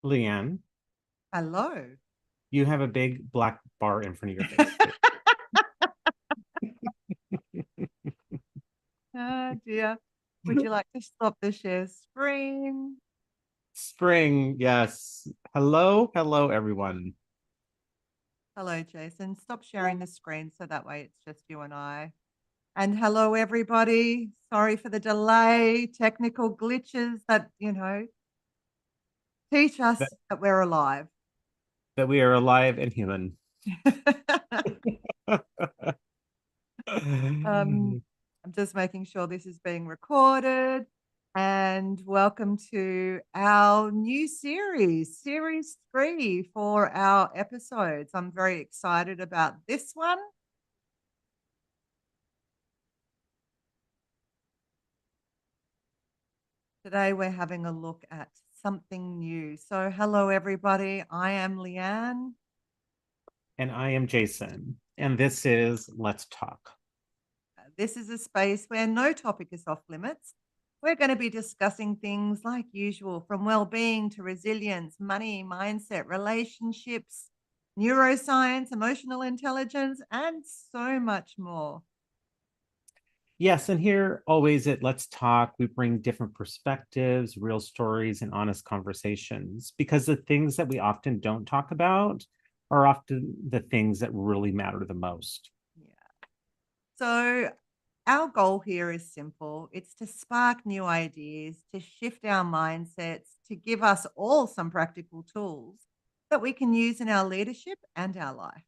Leanne, Hello. you have a big black bar in front of your face. Oh dear. Would you like to stop the share screen? Spring, yes. Hello, everyone. Hello, Jason. Stop sharing the screen so that way it's just you and I. And hello, everybody. Sorry for the delay, technical glitches that, teach That, us that we're alive. that we are alive and human. um, I'm just making sure this is being recorded. And welcome to our new series 3 for our episodes. I'm very excited about this one. Today, we're having a look at something new. So, hello, everybody. I am Leanne. And I am Jason, and this is Let's Talk. This is a space where no topic is off limits. We're going to be discussing things like usual, from well-being to resilience, money, mindset, relationships, neuroscience, emotional intelligence, and so much more. Yes, and here always at Let's Talk, we bring different perspectives, real stories, and honest conversations because the things that we often don't talk about are often the things that really matter the most. Yeah. So, our goal here is simple. It's to spark new ideas, to shift our mindsets, to give us all some practical tools that we can use in our leadership and our life.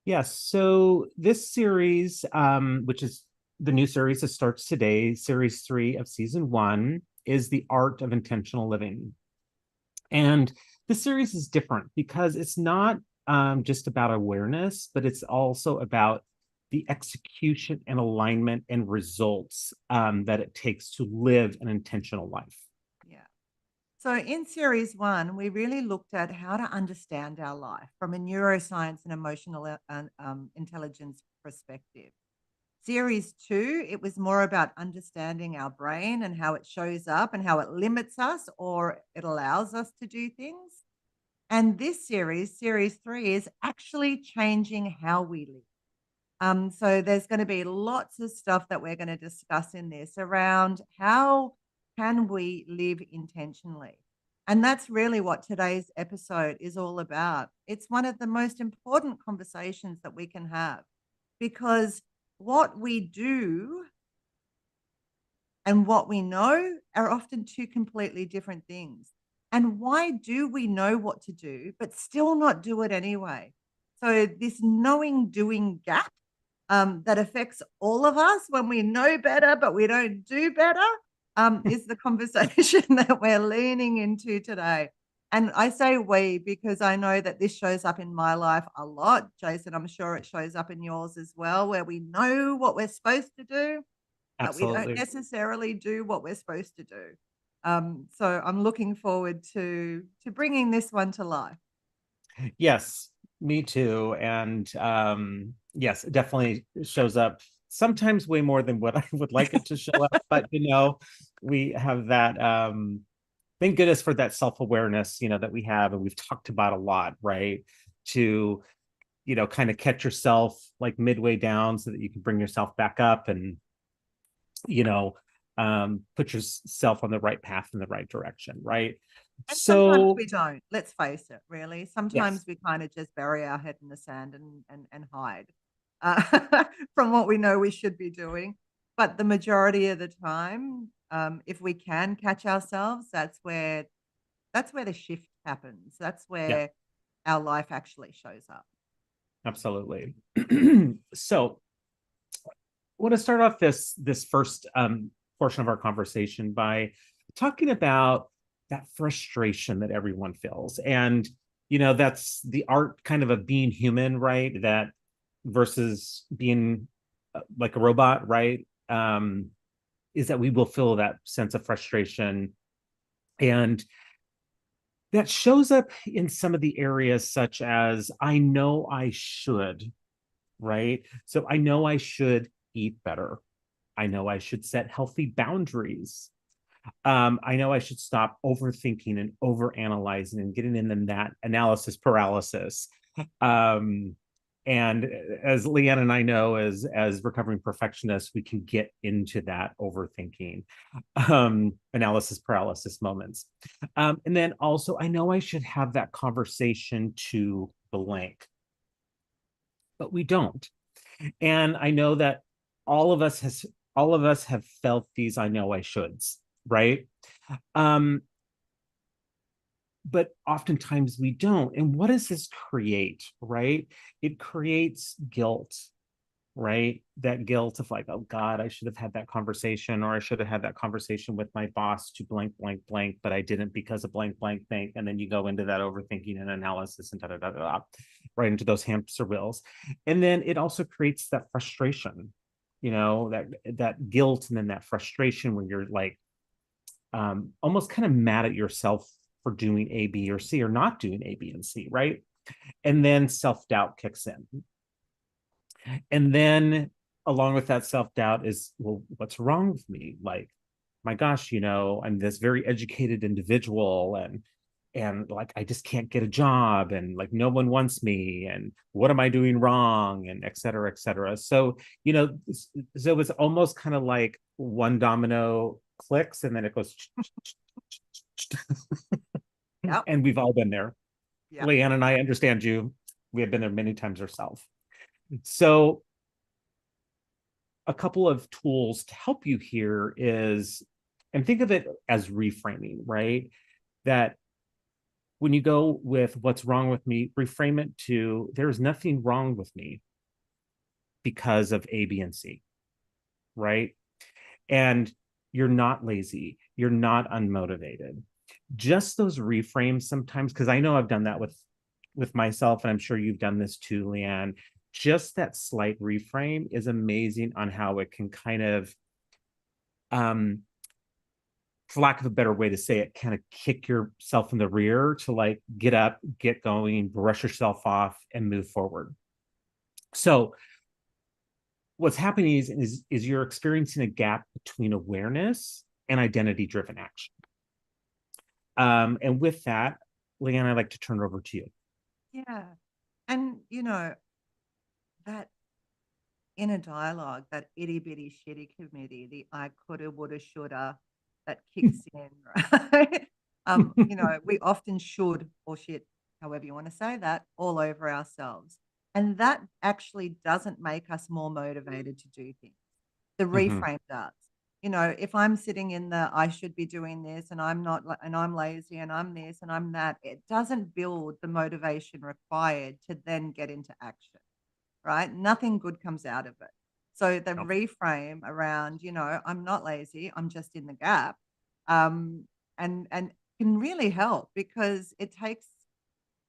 Yes. So this series, which is the new series that starts today, series 3 of season 1, is the art of intentional living. And this series is different because it's not just about awareness, but it's also about the execution and alignment and results that it takes to live an intentional life. Yeah. So, in series 1, we really looked at how to understand our life from a neuroscience and emotional intelligence perspective. Series 2, it was more about understanding our brain and how it shows up and how it limits us or it allows us to do things. And this series 3, is actually changing how we live. So there's going to be lots of stuff that we're going to discuss in this around how can we live intentionally. And that's really what today's episode is all about. It's one of the most important conversations that we can have because what we do and what we know are often two completely different things. And why do we know what to do, but still not do it anyway? So, this knowing doing gap that affects all of us when we know better, but we don't do better, is the conversation that we're leaning into today. And I say we because I know that this shows up in my life a lot. Jason, I'm sure it shows up in yours as well, where we know what we're supposed to do, but we don't Absolutely. necessarily do what we're supposed to do. So I'm looking forward to bringing this one to life. Yes, me too. And yes, it definitely shows up sometimes way more than what I would like it to show up. But we have that thank goodness for that self-awareness, that we have and we've talked about a lot, right? To, kind of catch yourself like midway down so that you can bring yourself back up and, you know, put yourself on the right path in the right direction, right? And sometimes So we don't. Let's face it, really. yes, Sometimes we kind of just bury our head in the sand and hide from what we know we should be doing. But the majority of the time, if we can catch ourselves, that's where the shift happens. That's yeah, where our life actually shows up. absolutely. So I want to start off this first portion of our conversation by talking about that frustration that everyone feels, and that's the art kind of being human, right? That versus being like a robot, right? Is that we will feel that sense of frustration, and that shows up in some of the areas such as I know I should, right? So I know I should eat better. I know I should set healthy boundaries. I know I should stop overthinking and overanalyzing and getting in that analysis paralysis. Um, and as Leanne and I know, as recovering perfectionists, we can get into that overthinking, analysis paralysis moments. And then also, I know I should have that conversation to blank, but we don't. And I know that all of us has all of us have felt these I know I shoulds, right? Um, but oftentimes we don't. And what does this create, right? It creates guilt, right? That guilt of like, oh God, I should have had that conversation, or I should have had that conversation with my boss to blank, blank, blank, but I didn't because of blank, blank, blank. And then you go into that overthinking and analysis and da da da da, right into those hamster wheels. And then it also creates that frustration, that guilt and then that frustration when you're like almost kind of mad at yourself for doing A, B, or C, or not doing A, B, and C, right? And then self-doubt kicks in. And then along with that self-doubt is, well, what's wrong with me? Like, my gosh, I'm this very educated individual, and like I just can't get a job, and like no one wants me, and what am I doing wrong, and et cetera, et cetera. So, so it's almost kind of like one domino clicks and then it goes Yep. and we've all been there. Yep. Leanne and I understand you. We have been there many times ourselves. So a couple of tools to help you here is, and think of it as reframing, right? That when you go with what's wrong with me, reframe it to there's nothing wrong with me because of A, B, and C, right? And you're not lazy, you're not unmotivated. Just those reframes sometimes, because I know I've done that with myself, and I'm sure you've done this too, Leanne. Just that slight reframe is amazing on how it can kind of, for lack of a better way to say it, kind of kick yourself in the rear to like get up, get going, brush yourself off, and move forward. So what's happening is you're experiencing a gap between awareness and identity-driven action. And with that, Leanne, I'd like to turn it over to you. Yeah. And, that inner dialogue, that itty bitty shitty committee, the I coulda, woulda, shoulda, that kicks in, right? We often should or shit, however you want to say that, all over ourselves. And that actually doesn't make us more motivated to do things. The Mhm. reframe does. If I'm sitting in the I should be doing this and I'm not, and I'm lazy and I'm this and I'm that, it doesn't build the motivation required to then get into action, right? Nothing good comes out of it. So the No. reframe around, I'm not lazy, I'm just in the gap, um, and can really help because it takes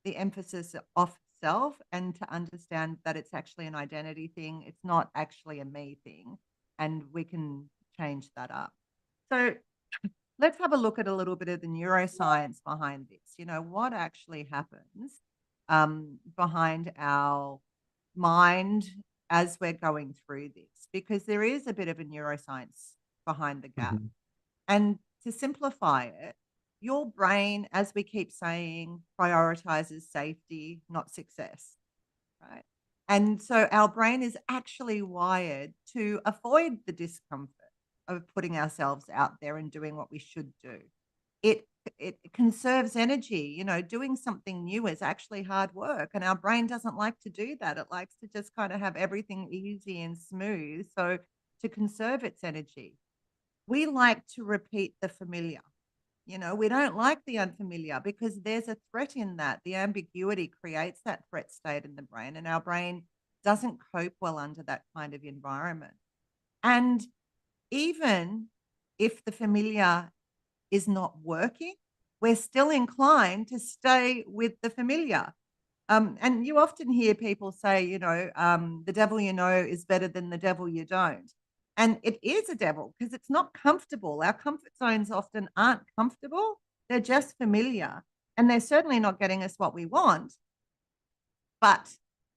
the emphasis off self and to understand that it's actually an identity thing. It's not actually a me thing. And we can change that up. So let's have a look at a little bit of the neuroscience behind this. What actually happens behind our mind as we're going through this, because there is a bit of a neuroscience behind the gap. Mhm. And to simplify it, your brain, as we keep saying, prioritizes safety, not success, right? And so our brain is actually wired to avoid the discomfort of putting ourselves out there and doing what we should do. It it conserves energy. Doing something new is actually hard work, and our brain doesn't like to do that. It likes to just kind of have everything easy and smooth. So to conserve its energy, we like to repeat the familiar. We don't like the unfamiliar because there's a threat in that. The ambiguity creates that threat state in the brain, and our brain doesn't cope well under that kind of environment. And even if the familiar is not working, we're still inclined to stay with the familiar. And you often hear people say, the devil you know is better than the devil you don't. And it is a devil because it's not comfortable. Our comfort zones often aren't comfortable, they're just familiar. And they're certainly not getting us what we want. But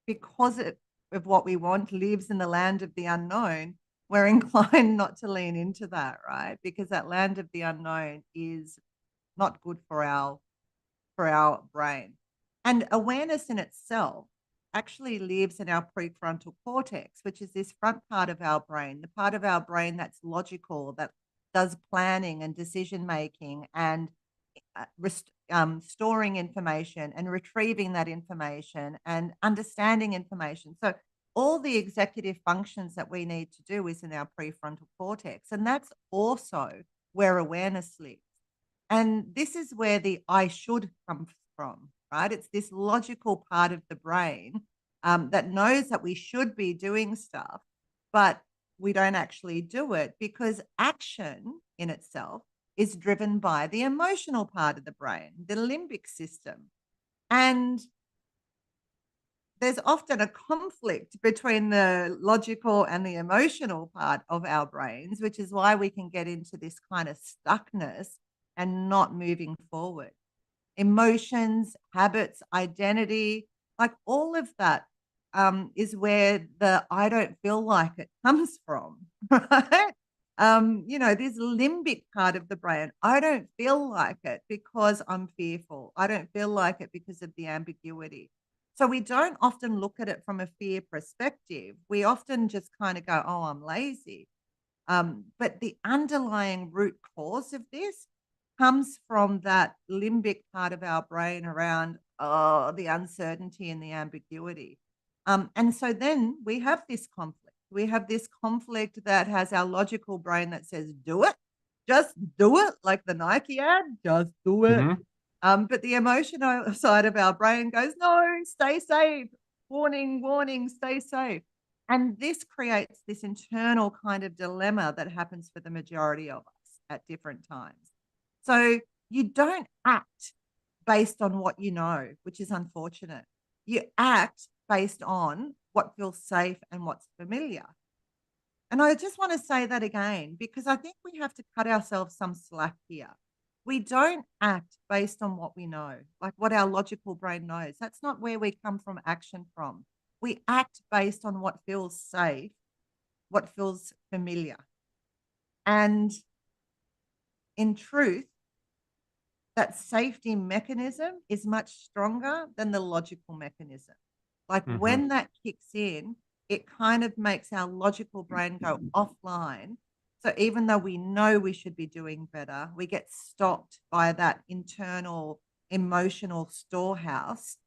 because of what we want lives in the land of the unknown, we're inclined not to lean into that, right? Because that land of the unknown is not good for our brain. And awareness in itself actually lives in our prefrontal cortex, which is this front part of our brain, the part of our brain that's logical, that does planning and decision making and storing information and retrieving that information and understanding information. So all the executive functions that we need to do is in our prefrontal cortex. And that's also where awareness lives. And this is where the I should comes from, right? It's this logical part of the brain that knows that we should be doing stuff, but we don't actually do it because action in itself is driven by the emotional part of the brain, the limbic system. And there's often a conflict between the logical and the emotional part of our brains, which is why we can get into this kind of stuckness and not moving forward. Emotions, habits, identity, like all of that is where the I don't feel like it comes from, right? This limbic part of the brain, I don't feel like it because I'm fearful. I don't feel like it because of the ambiguity. So we don't often look at it from a fear perspective. We often just kind of go, oh, I'm lazy. But the underlying root cause of this comes from that limbic part of our brain around the uncertainty and the ambiguity. And so then we have this conflict. We have this conflict that has our logical brain that says, do it, just do it, like the Nike ad, just do it. Mhm. But the emotional side of our brain goes, no, stay safe. Warning, warning, stay safe. And this creates this internal kind of dilemma that happens for the majority of us at different times. So you don't act based on what you know, which is unfortunate. You act based on what feels safe and what's familiar. And I just want to say that again, because I think we have to cut ourselves some slack here. We don't act based on what we know, like what our logical brain knows. That's not where we come from action from. We act based on what feels safe, what feels familiar. And in truth, that safety mechanism is much stronger than the logical mechanism. Like Mhm. when that kicks in, it kind of makes our logical brain go offline. So even though we know we should be doing better, we get stopped by that internal emotional storehouse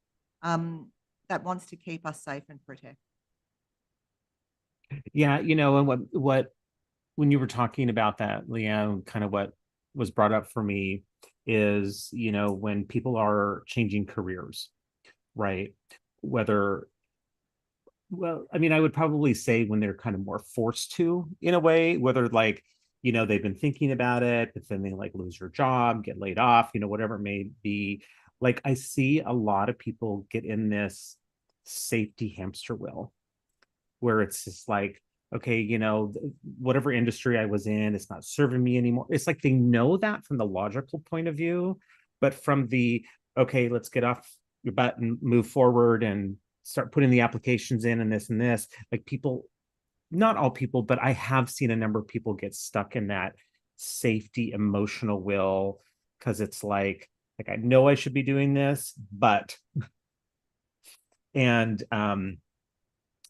that wants to keep us safe and protected. Yeah, and what when you were talking about that, Leanne, kind of what was brought up for me is, when people are changing careers, right? Whether, well, I mean, I would probably say when they're kind of more forced to, in a way, whether like, they've been thinking about it, but then they like lose your job, get laid off, whatever it may be. Like, I see a lot of people get in this safety hamster wheel where it's just like, okay, whatever industry I was in, it's not serving me anymore. It's like they know that from the logical point of view, but from the, okay, let's get off your butt and move forward and start putting the applications in and this, like people, not all people, but I have seen a number of people get stuck in that safety emotional will because it's like I know I should be doing this, but and and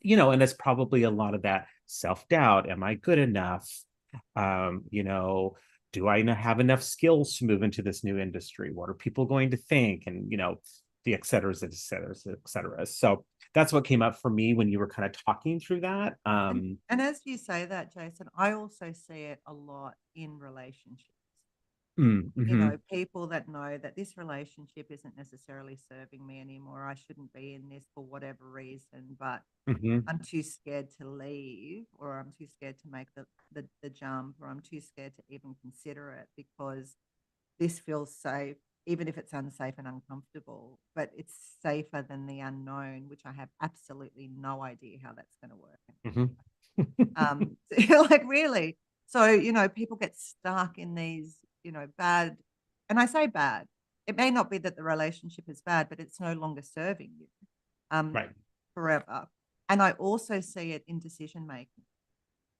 it's probably a lot of that self-doubt. Am I good enough? um you know do I have enough skills to move into this new industry? What are people going to think? And the et ceteras, et ceteras, et cetera. So that's what came up for me when you were kind of talking through that. And as you say that, Jason, I also see it a lot in relationships. Mm-hmm, People that know that this relationship isn't necessarily serving me anymore. I shouldn't be in this for whatever reason, but mm-hmm. I'm too scared to leave, or I'm too scared to make the jump, or I'm too scared to even consider it because this feels safe, even if it's unsafe and uncomfortable, but it's safer than the unknown, which I have absolutely no idea how that's going to work. Mm-hmm. Like really. So, people get stuck in these, bad, and I say bad. It may not be that the relationship is bad, but it's no longer serving you um, Right. forever. And I also see it in decision making.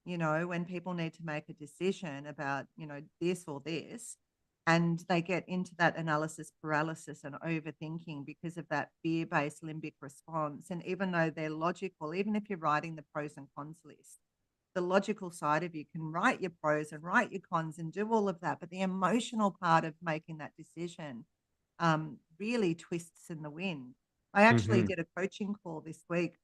you know, when people need to make a decision about, you know, this or this, and they get into that analysis paralysis and overthinking because of that fear-based limbic response. And even though they're logical, even if you're writing the pros and cons list, the logical side of you can write your pros and write your cons and do all of that. But the emotional part of making that decision really twists in the wind. I actually Hmm. did a coaching call this week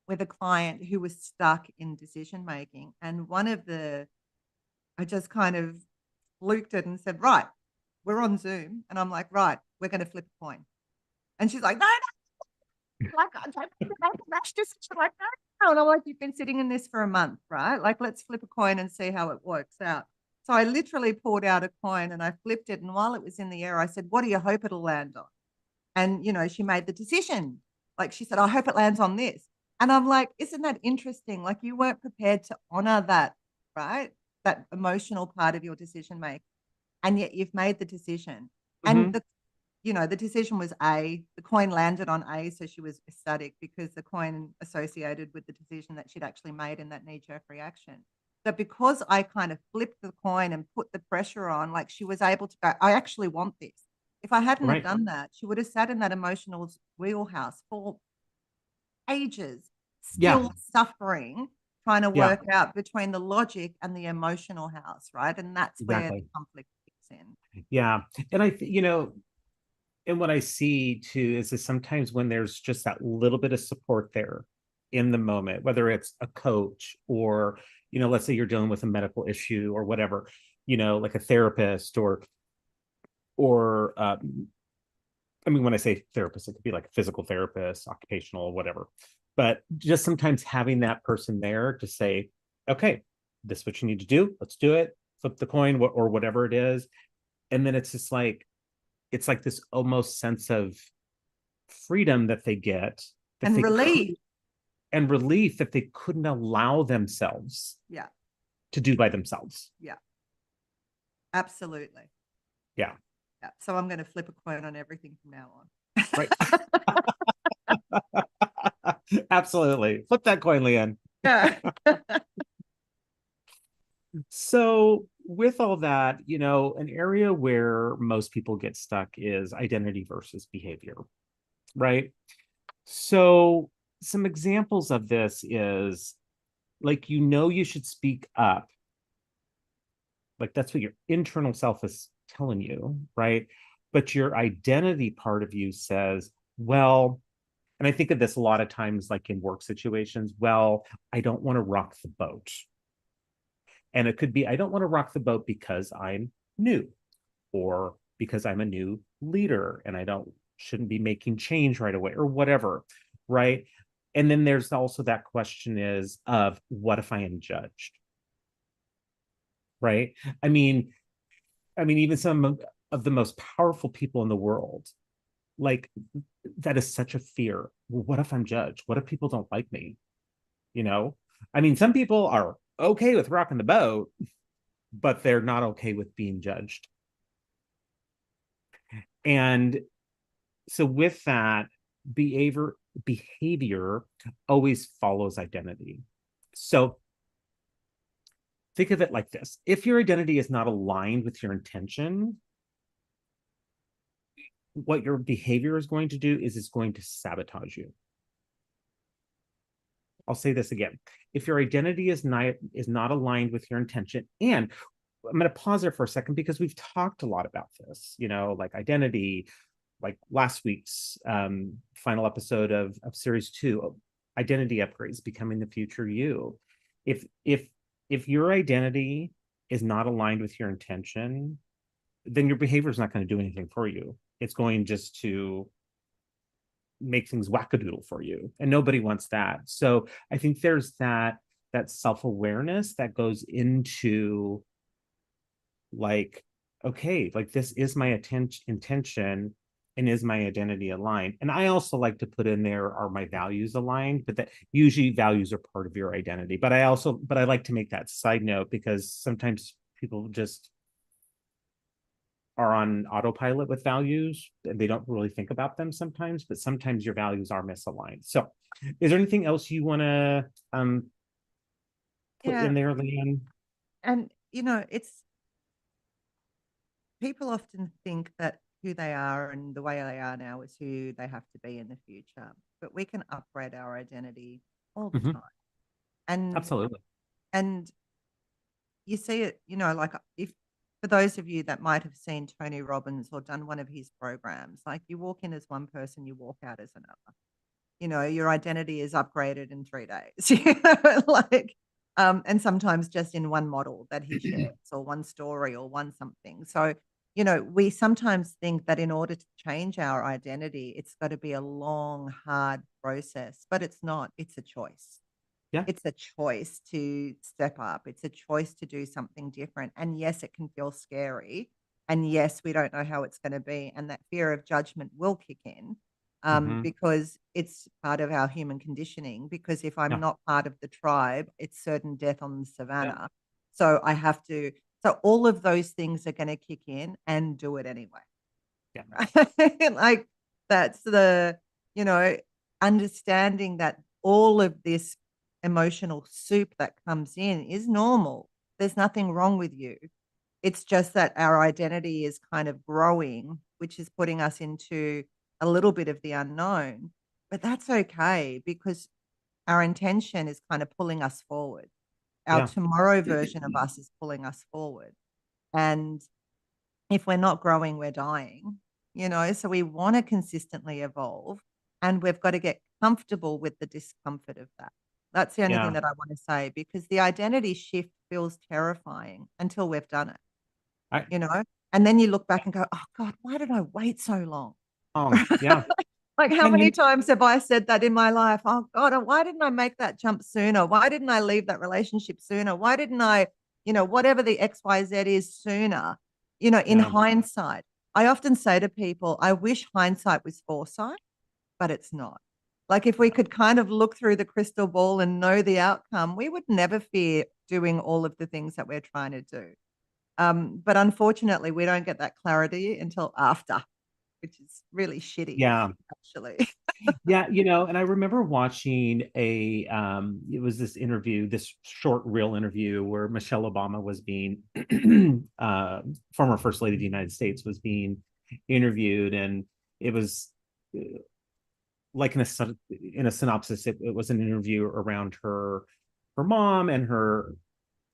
with a client who was stuck in decision making. And I just kind of fluked it and said, right, we're on Zoom. And I'm like, right, we're going to flip a coin. And she's like, no, no, like, I don't make a rash decision like that. No. And I'm like, you've been sitting in this for a month, right? Like, let's flip a coin and see how it works out. So I literally pulled out a coin and I flipped it. And while it was in the air, I said, what do you hope it'll land on? And, you know, she made the decision. Like she said, I hope it lands on this. And I'm like, isn't that interesting? Like you weren't prepared to honor that, right? That emotional part of your decision making. And yet you've made the decision. And Hmm. the decision was A. The coin landed on A, so she was ecstatic because the coin associated with the decision that she'd actually made in that knee-jerk reaction. But because I kind of flipped the coin and put the pressure on, like she was able to go, I actually want this. If I hadn't have Right. done that, she would have sat in that emotional wheelhouse for ages, Yeah. still suffering, trying to Yeah. work out between the logic and the emotional house, right? And that's where the Exactly. conflict kicks in. Yeah. And you know, and what I see too is that sometimes when there's just that little bit of support there in the moment, whether it's a coach or, you know, let's say you're dealing with a medical issue or whatever, you know, like a therapist or I mean, when I say therapist, it could be like a physical therapist, occupational, whatever. But just sometimes having that person there to say, okay, this is what you need to do. Let's do it. Flip the coin or whatever it is. And then it's just like, it's like this almost sense of freedom that they get that And they relief. could, and relief that they couldn't allow themselves Yeah. to do by themselves. Yeah. Absolutely. Yeah. Yeah. So I'm going to flip a coin on everything from now Right. on. Absolutely. Flip that coin, Leanne. Yeah. So, with all that, you know, an area where most people get stuck is identity versus behavior, right? So, some examples of this is like, you know, you should speak up. Like, that's what your internal self is telling you, right? But your identity part of you says, well, and I think of this a lot of times, like in work situations, well, I don't want to rock the boat. And it could be, I don't want to rock the boat because I'm new or because I'm a new leader and I don't shouldn't be making change right away or whatever, right? And then there's also that question is of what if I am judged, right? I mean, even some of the most powerful people in the world, like that is such a fear. Well, what if I'm judged? What if people don't like me? You know, I mean, some people are okay with rocking the boat, but they're not okay with being judged. And so with that, behavior always follows identity. So think of it like this. If your identity is not aligned with your intention, what your behavior is going to do is it's going to sabotage you. I'll say this again. If your identity is not aligned with your intention, and I'm going to pause there for a second because we've talked a lot about this, you know, like identity, like last week's final episode of series 2, identity upgrades, becoming the future you. If your identity is not aligned with your intention, then your behavior is not going to do anything for you. It's going just to make things wackadoodle for you, and nobody wants that. So I think there's that self-awareness that goes into like, okay, like this is my intention and is my identity aligned. And I also like to put in there, are my values aligned? But that usually values are part of your identity. But I like to make that side note because sometimes people just are on autopilot with values and they don't really think about them sometimes, but sometimes your values are misaligned. So is there anything else you want to put in there, Leanne? And, it's people often think that who they are and the way they are now is who they have to be in the future. But we can upgrade our identity all the Hmm. time. And Absolutely. and you see it, like if for those of you that might have seen Tony Robbins or done one of his programs, like you walk in as one person, you walk out as another. Your identity is upgraded in 3 days, like, and sometimes just in one model that he shares or one story or one something. So, we sometimes think that in order to change our identity, it's got to be a long, hard process, but it's not. It's a choice. Yeah. It's a choice to step up. It's a choice to do something different. And yes, it can feel scary. And yes, we don't know how it's going to be. And that fear of judgment will kick in, Hmm. because it's part of our human conditioning. Because if I'm Yeah. not part of the tribe, it's certain death on the Yeah. savannah. So I have to, so all of those things are going to kick in and do it anyway. Yeah. Right? Like that's you know, understanding that all of this emotional soup that comes in is normal. There's nothing wrong with you. It's just that our identity is kind of growing, which is putting us into a little bit of the unknown. But that's okay because our intention is kind of pulling us forward. Our Yeah. tomorrow version of us is pulling us forward. And if we're not growing, we're dying, So we want to consistently evolve and we've got to get comfortable with the discomfort of that. That's the only thing Yeah. that I want to say because the identity shift feels terrifying until we've done it, I, you know? And then you look back and go, oh God, why did I wait so long? yeah. Like, how And many times have I said that in my life? Oh God, why didn't I make that jump sooner? Why didn't I leave that relationship sooner? Why didn't I, whatever the XYZ is sooner, in yeah. hindsight? I often say to people, I wish hindsight was foresight, but it's not. Like, if we Yeah. could kind of look through the crystal ball and know the outcome, we would never fear doing all of the things that we're trying to do. But unfortunately, we don't get that clarity until after, which is really shitty, Yeah. actually. Yeah, and I remember watching it was this interview, this short real interview where Michelle Obama was being former First Lady of the United States was being interviewed, and it was like in a synopsis, it was an interview around her mom and her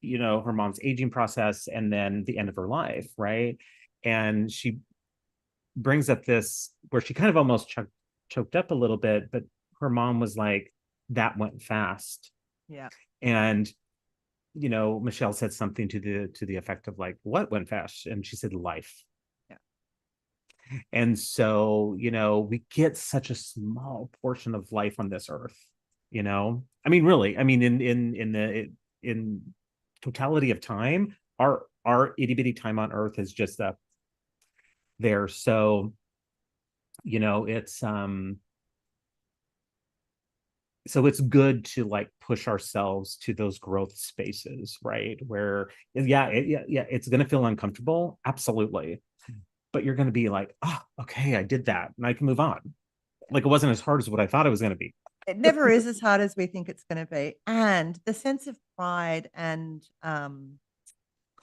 mom's aging process and then the end of her life, right? And she brings up this where she kind of almost choked up a little bit, but her mom was like, that went fast. Yeah. And Michelle said something to the effect of like, what went fast? And she said life. Yeah. And so, we get such a small portion of life on this earth, I mean, really, I mean, in totality of time, our itty bitty time on earth is just up there. So, it's so it's good to like push ourselves to those growth spaces, right? Where yeah, it's going to feel uncomfortable, absolutely, but you're going to be like, oh, okay, I did that and I can move on. Like it wasn't as hard as what I thought it was going to be. It never is as hard as we think it's going to be. And the sense of pride and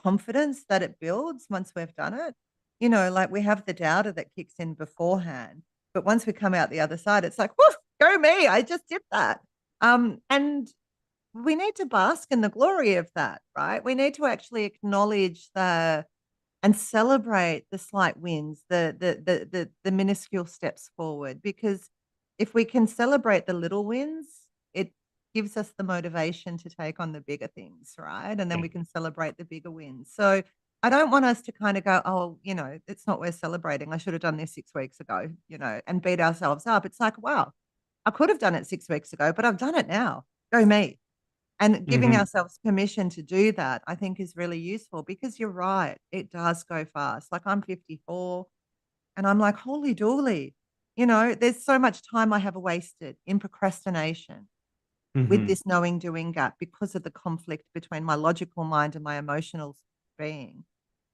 confidence that it builds once we've done it, like we have the doubter that kicks in beforehand. But once we come out the other side, it's like, whoo, go me. I just did that. And we need to bask in the glory of that, right? We need to actually acknowledge and celebrate the slight wins, the minuscule steps forward. Because if we can celebrate the little wins, it gives us the motivation to take on the bigger things, right? And then Yeah. we can celebrate the bigger wins. So I don't want us to kind of go, oh, it's not worth celebrating. I should have done this 6 weeks ago, and beat ourselves up. It's like, wow, I could have done it 6 weeks ago, but I've done it now. Go me. And giving Mm-hmm. ourselves permission to do that, I think is really useful because you're right. It does go fast. Like I'm 54 and I'm like, holy dooly, there's so much time I have wasted in procrastination with Mm-hmm. this knowing doing gap because of the conflict between my logical mind and my emotional being.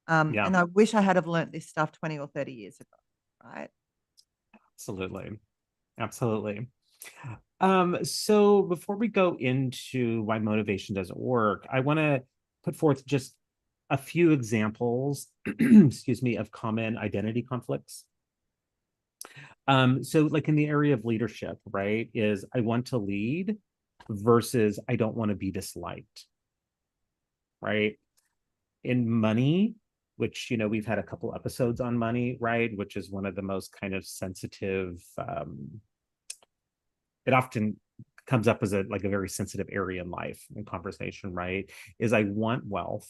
Yeah, And I wish I had have learnt this stuff 20 or 30 years ago. Right. absolutely. Absolutely. So before we go into why motivation doesn't work, I want to put forth just a few examples, excuse me, of common identity conflicts. So like in the area of leadership, right, is I want to lead versus I don't want to be disliked, right? In money, which, we've had a couple episodes on money, right, which is one of the most kind of sensitive, it often comes up as a very sensitive area in life and conversation, right? Is I want wealth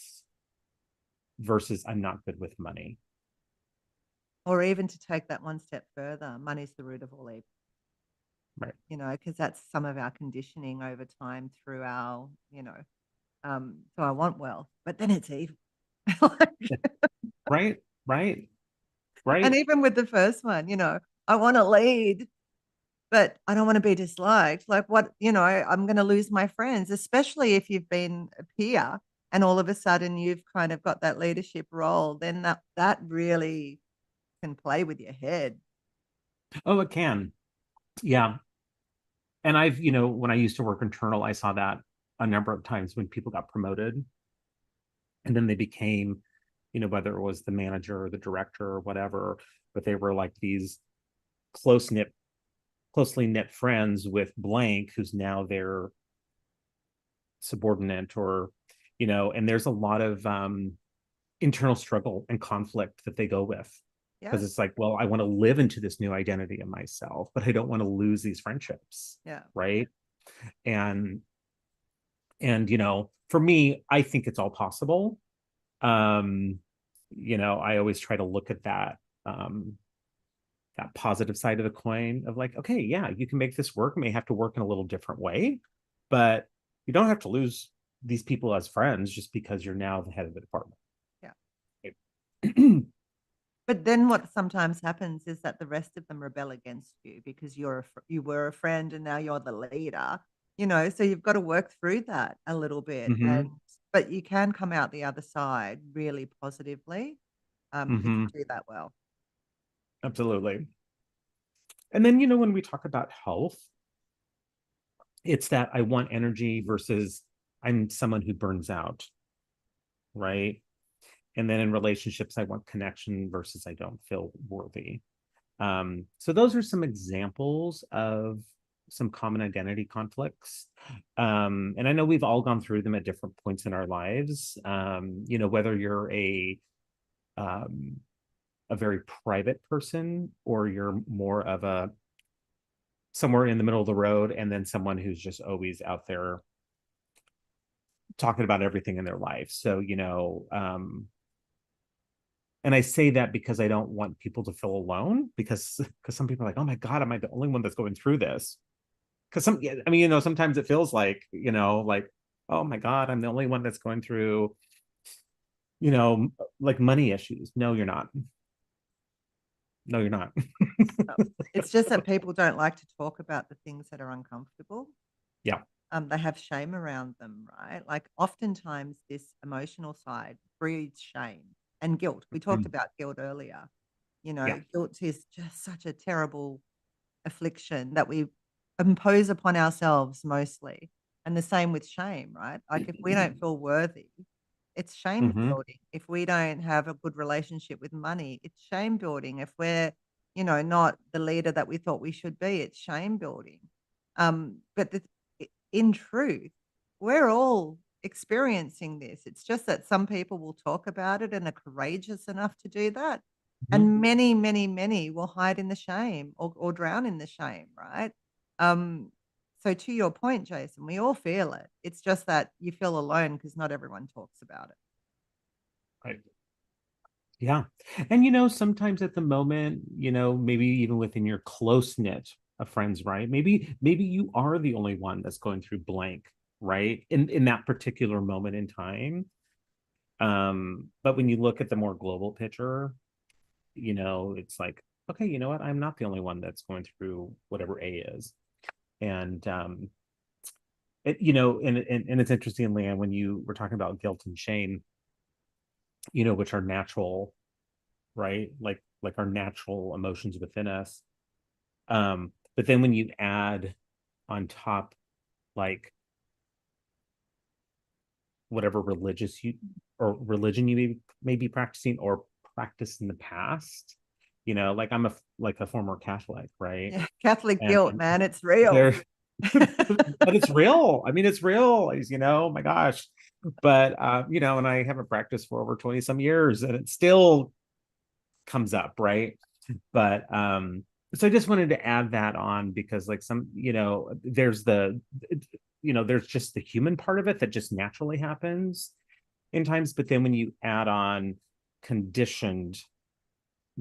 versus I'm not good with money. Or even to take that one step further, money's the root of all evil, Right. because that's some of our conditioning over time through our, so I want wealth, but then it's evil. Like, Right. Right. and Right. even with the first one, I want to lead, but I don't want to be disliked. Like what, I'm going to lose my friends, especially if you've been a peer and all of a sudden you've kind of got that leadership role, then that really can play with your head. Oh, it can. Yeah. And I've, when I used to work internal, I saw that a number of times when people got promoted and then they became, whether it was the manager or the director or whatever, but they were like these close knit, closely knit friends with blank, who's now their subordinate, or, and there's a lot of internal struggle and conflict that they go with. Yeah. Because it's like, well, I want to live into this new identity of myself, but I don't want to lose these friendships. Yeah. Right. And for me, I think it's all possible. um I always try to look at that positive side of the coin of like, okay, yeah, you can make this work. It may have to work in a little different way, but you don't have to lose these people as friends just because you're now the head of the department. Yeah. Right? But then what sometimes happens is that the rest of them rebel against you because you were a friend and now you're the leader, so you've got to work through that a little bit. And Hmm. but you can come out the other side really positively, if you Hmm. do that well. Absolutely. And then, when we talk about health, it's that I want energy versus I'm someone who burns out, right? And then in relationships, I want connection versus I don't feel worthy. So those are some examples of some common identity conflicts. And I know we've all gone through them at different points in our lives. Whether you're um, a very private person or you're more of a somewhere in the middle of the road, and then someone who's just always out there talking about everything in their life. So, and I say that because I don't want people to feel alone, because some people are like, oh my God, am I the only one that's going through this? Because I mean, sometimes it feels like, like, oh my God, I'm the only one that's going through, you know, like money issues. No, you're not. No, you're not. Oh, it's just that people don't like to talk about the things that are uncomfortable. Yeah. They have shame around them, right? Like oftentimes this emotional side breeds shame and guilt. We talked Mm. about guilt earlier. Yeah. Guilt is just such a terrible affliction that we impose upon ourselves mostly. And the same with shame, right? Like if we don't feel worthy, it's shame Hmm. building. If we don't have a good relationship with money, it's shame building. If we're, not the leader that we thought we should be, it's shame building. But in truth, we're all experiencing this. It's just that some people will talk about it and are courageous enough to do that. Hmm. And many, many, many will hide in the shame or drown in the shame, right? Um, so to your point, Jason, we all feel it. It's just that you feel alone because not everyone talks about it. Right. Yeah. And sometimes at the moment, maybe even within your close knit of friends, right? Maybe you are the only one that's going through blank, right? In that particular moment in time. But when you look at the more global picture, it's like, okay, you know what? I'm not the only one that's going through whatever A is. And and it's interesting, Leanne, when you were talking about guilt and shame, which are natural, right? Like our natural emotions within us. But then when you add on top, like whatever religion you may be practicing or practiced in the past. Like I'm a former Catholic, right? Yeah, Catholic And guilt, man, it's real. there, but it's real. I mean, it's real. My gosh. But and I haven't practiced for over 20 some years, and it still comes up, right? But so I just wanted to add that on because like there's just the human part of it that just naturally happens in times, but then when you add on conditioned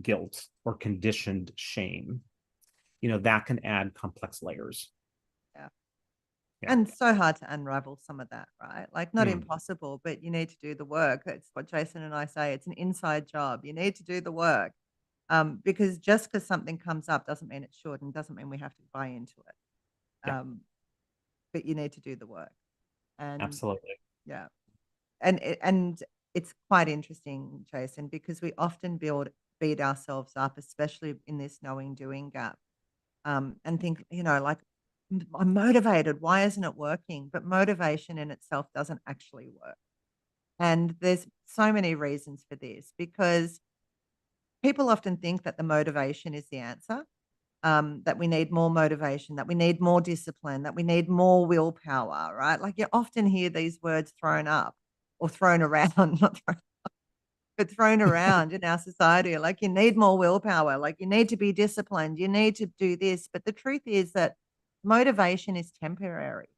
guilt or conditioned shame, that can add complex layers. Yeah. Yeah. And so hard to unravel some of that, right? Like not Mm. impossible, but you need to do the work. It's what Jason and I say. It's an inside job. You need to do the work. Because just because something comes up doesn't mean it should and doesn't mean we have to buy into it. Yeah, But you need to do the work. And absolutely. yeah. And it's quite interesting, Jason, because we often beat ourselves up, especially in this knowing doing gap, and think, like I'm motivated. Why isn't it working? But motivation in itself doesn't actually work. And there's so many reasons for this because people often think that the motivation is the answer, that we need more motivation, that we need more discipline, that we need more willpower, right? Like you often hear these words thrown up or thrown around, not thrown, but thrown around in our society. Like you need more willpower, like you need to be disciplined, you need to do this. But the truth is that motivation is temporary.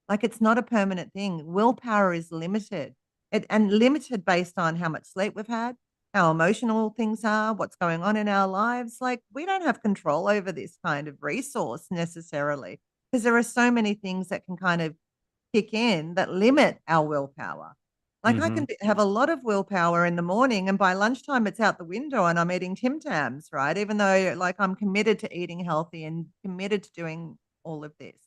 Like it's not a permanent thing. Willpower is limited and limited based on how much sleep we've had, how emotional things are, what's going on in our lives. Like we don't have control over this kind of resource necessarily because there are so many things that can kind of kick in that limit our willpower. Like I Hmm. can have a lot of willpower in the morning and by lunchtime it's out the window and I'm eating Tim Tams, right? Even though like I'm committed to eating healthy and committed to doing all of this.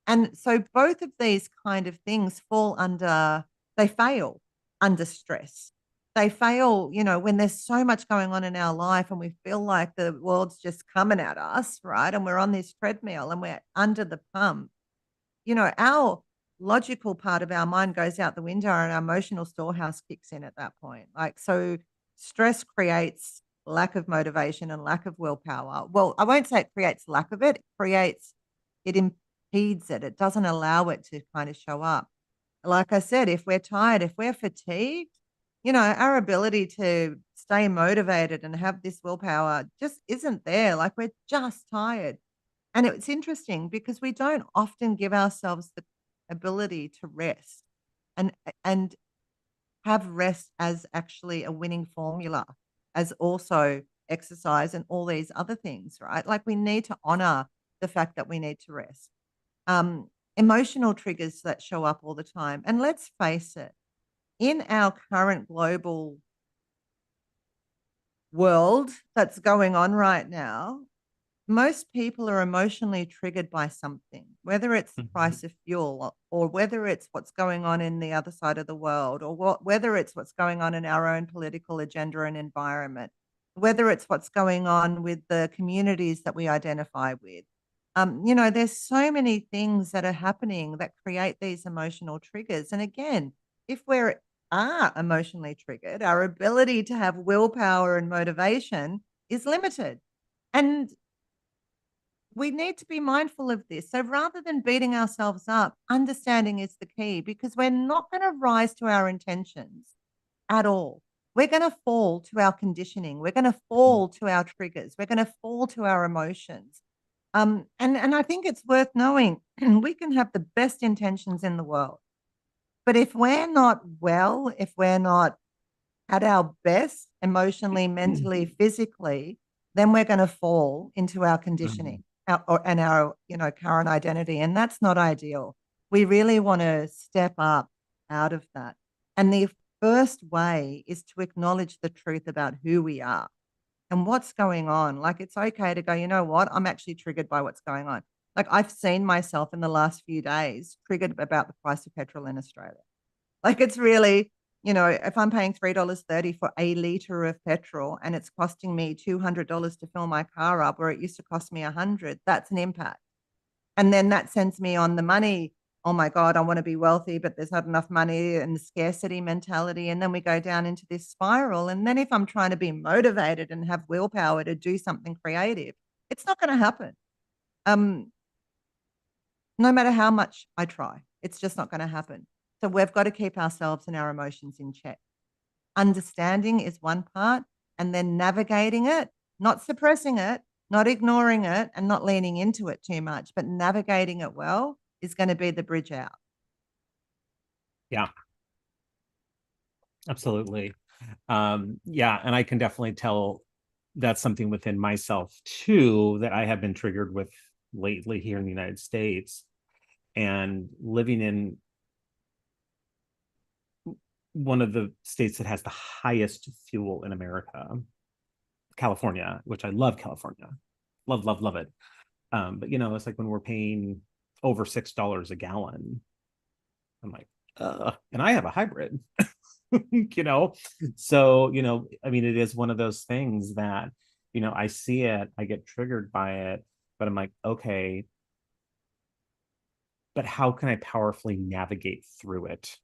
And so both of these kind of things they fail under stress. They fail, when there's so much going on in our life and we feel like the world's just coming at us, right? And we're on this treadmill and we're under the pump. Our logical part of our mind goes out the window and our emotional storehouse kicks in at that point. Like, so stress creates lack of motivation and lack of willpower. Well, I won't say it creates lack of it, it impedes it. It doesn't allow it to kind of show up. Like I said, if we're tired, if we're fatigued, our ability to stay motivated and have this willpower just isn't there. Like we're just tired. And it's interesting because we don't often give ourselves the ability to rest and and have rest as actually a winning formula, as also exercise and all these other things, right? Like we need to honor the fact that we need to rest. Emotional triggers that show up all the time. And let's face it, in our current global world that's going on right now, most people are emotionally triggered by something, whether it's the Hmm. price of fuel or whether it's what's going on in the other side of the world or whether it's what's going on in our own political agenda and environment, whether it's what's going on with the communities that we identify with. There's so many things that are happening that create these emotional triggers. And again, if are emotionally triggered, our ability to have willpower and motivation is limited. And we need to be mindful of this. So rather than beating ourselves up, understanding is the key because we're not going to rise to our intentions at all. We're going to fall to our conditioning. We're going to fall to our triggers. We're going to fall to our emotions. And I think it's worth knowing we can have the best intentions in the world. But if we're not well, if we're not at our best emotionally, mentally, physically, then we're going to fall into our conditioning Hmm. and our current identity, and that's not ideal. We really want to step up out of that, and the first way is to acknowledge the truth about who we are and what's going on. Like it's okay to go, you know what, I'm actually triggered by what's going on. Like I've seen myself in the last few days triggered about the price of petrol in Australia. Like it's really, if I'm paying $3.30 for a liter of petrol and it's costing me $200 to fill my car up, where it used to cost me 100, that's an impact. And then that sends me on the money. Oh my God, I want to be wealthy, but there's not enough money, and the scarcity mentality. And then we go down into this spiral. And then if I'm trying to be motivated and have willpower to do something creative, it's not going to happen. No matter how much I try, it's just not going to happen. So we've got to keep ourselves and our emotions in check. Understanding is one part, and then navigating it, not suppressing it, not ignoring it, and not leaning into it too much, but navigating it well is going to be the bridge out. Yeah, absolutely. Yeah, and I can definitely tell that's something within myself too that I have been triggered with lately here in the United States, and living in one of the states that has the highest fuel in America, California, which I love California. Love, love, love it. But it's like when we're paying over $6 a gallon, I'm like, and I have a hybrid, you know. So, I mean, it is one of those things that, I see it, I get triggered by it, but I'm like, okay, but how can I powerfully navigate through it?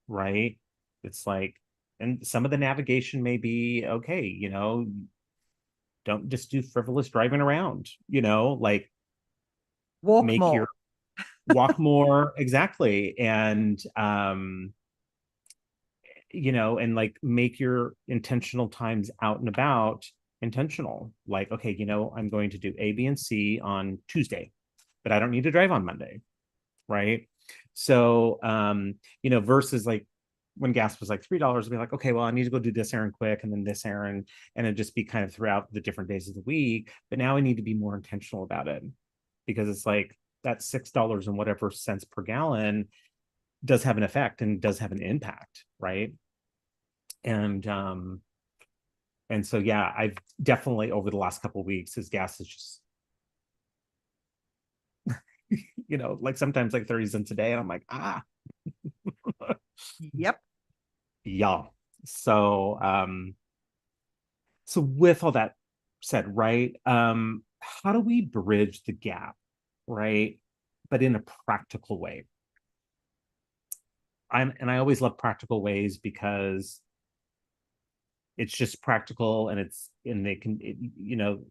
Right. It's like, and some of the navigation may be okay, don't just do frivolous driving around, like Walk make your more. walk more. Exactly. And and like make your intentional times out and about intentional. Like, okay, I'm going to do A, B, and C on Tuesday, but I don't need to drive on Monday. Right. So versus like when gas was like $3, I'd be like, okay, well, I need to go do this errand quick and then this errand, and it'd just be kind of throughout the different days of the week. But now I need to be more intentional about it, because it's like that $6 and whatever cents per gallon does have an effect and does have an impact, right? And so yeah, I've definitely over the last couple of weeks, his gas is just like sometimes like 30 cents a day, and I'm like, Yep. yeah. So with all that said, right, how do we bridge the gap, right, but in a practical way? I always love practical ways because it's just practical, and they can,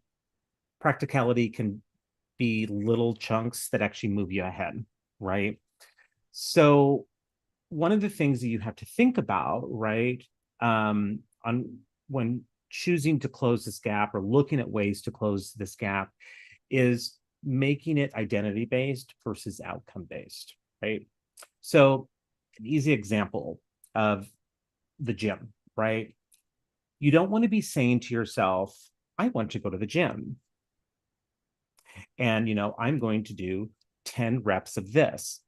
practicality can be little chunks that actually move you ahead, right? So one of the things that you have to think about, right, on when choosing to close this gap or looking at ways to close this gap, is making it identity based versus outcome based, right? So an easy example of the gym, right? You don't want to be saying to yourself, I want to go to the gym, and I'm going to do 10 reps of this,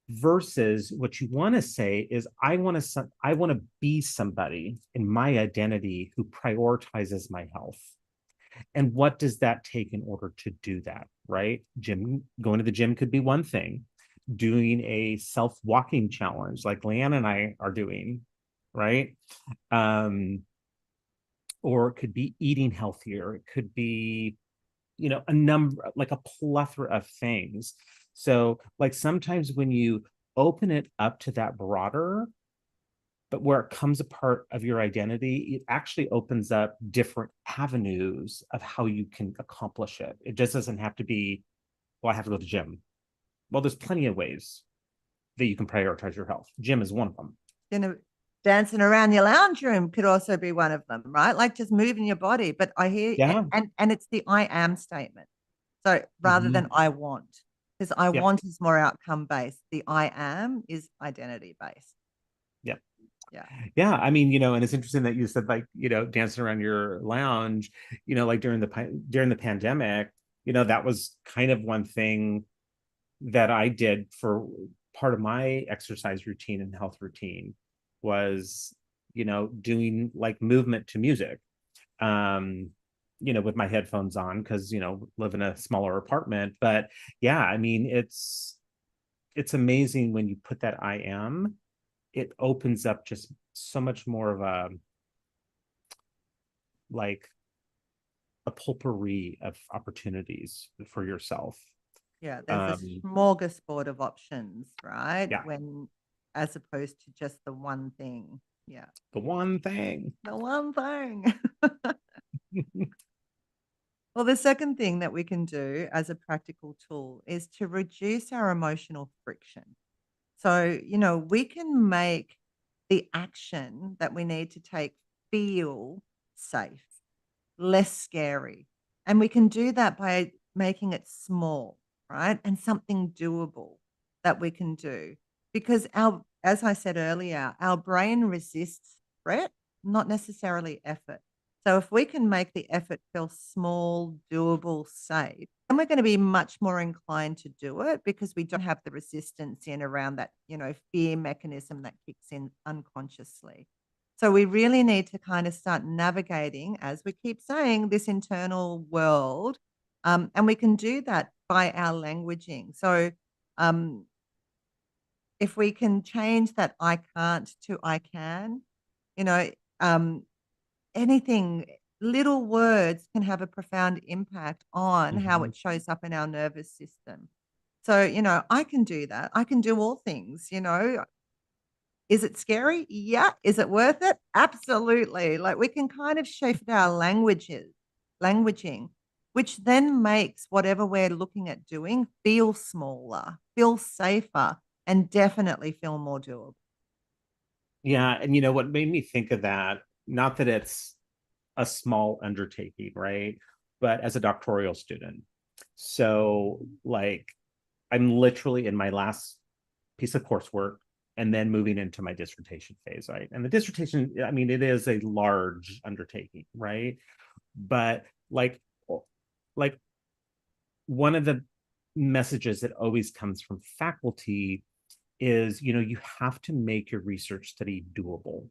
versus what you want to say is, I want to be somebody in my identity who prioritizes my health. And what does that take in order to do that, right? Going to the gym could be one thing. Doing a self-walking challenge like Leeanne and I are doing, right? Or it could be eating healthier. It could be, a number, like a plethora of things. So like sometimes when you open it up to that broader, but where it comes a part of your identity, it actually opens up different avenues of how you can accomplish it. It just doesn't have to be, well, I have to go to the gym. Well, there's plenty of ways that you can prioritize your health. Gym is one of them. Dancing around your lounge room could also be one of them, right? Like just moving your body. But I hear, Yeah. and it's the I am statement. So rather than I want, because I Yep. want is more outcome based. The I am is identity based. Yep. Yeah. Yeah. I mean, and it's interesting that you said like, dancing around your lounge, like during the pandemic, that was kind of one thing that I did for part of my exercise routine and health routine, was, doing like movement to music, with my headphones on, because, live in a smaller apartment. But yeah, I mean, it's amazing when you put that I am, it opens up just so much more of a, like a potpourri of opportunities for yourself. Yeah, there's a Um, smorgasbord of options, right? yeah, When as opposed to just the one thing. Yeah, the one thing. the one thing. Well, the second thing that we can do as a practical tool is to reduce our emotional friction. So, we can make the action that we need to take feel safe, less scary. And we can do that by making it small, right? And something doable that we can do. Because as I said earlier, our brain resists threat, not necessarily effort. So if we can make the effort feel small, doable, safe, then we're going to be much more inclined to do it because we don't have the resistance in around that, fear mechanism that kicks in unconsciously. So we really need to kind of start navigating, as we keep saying, this internal world. And we can do that by our languaging. So um, if we can change that I can't to I can, you know, um, anything, little words can have a profound impact on how Mhm. it shows up in our nervous system. So, I can do that. I can do all things. Is it scary? Yeah. Is it worth it? Absolutely. Like we can kind of shift our languaging, which then makes whatever we're looking at doing feel smaller, feel safer, and definitely feel more doable. Yeah, and you know what made me think of that, not that it's a small undertaking, right? But as a doctoral student. So, like, I'm literally in my last piece of coursework and then moving into my dissertation phase, right? And the dissertation, I mean, it is a large undertaking, right? But like one of the messages that always comes from faculty is, you have to make your research study doable,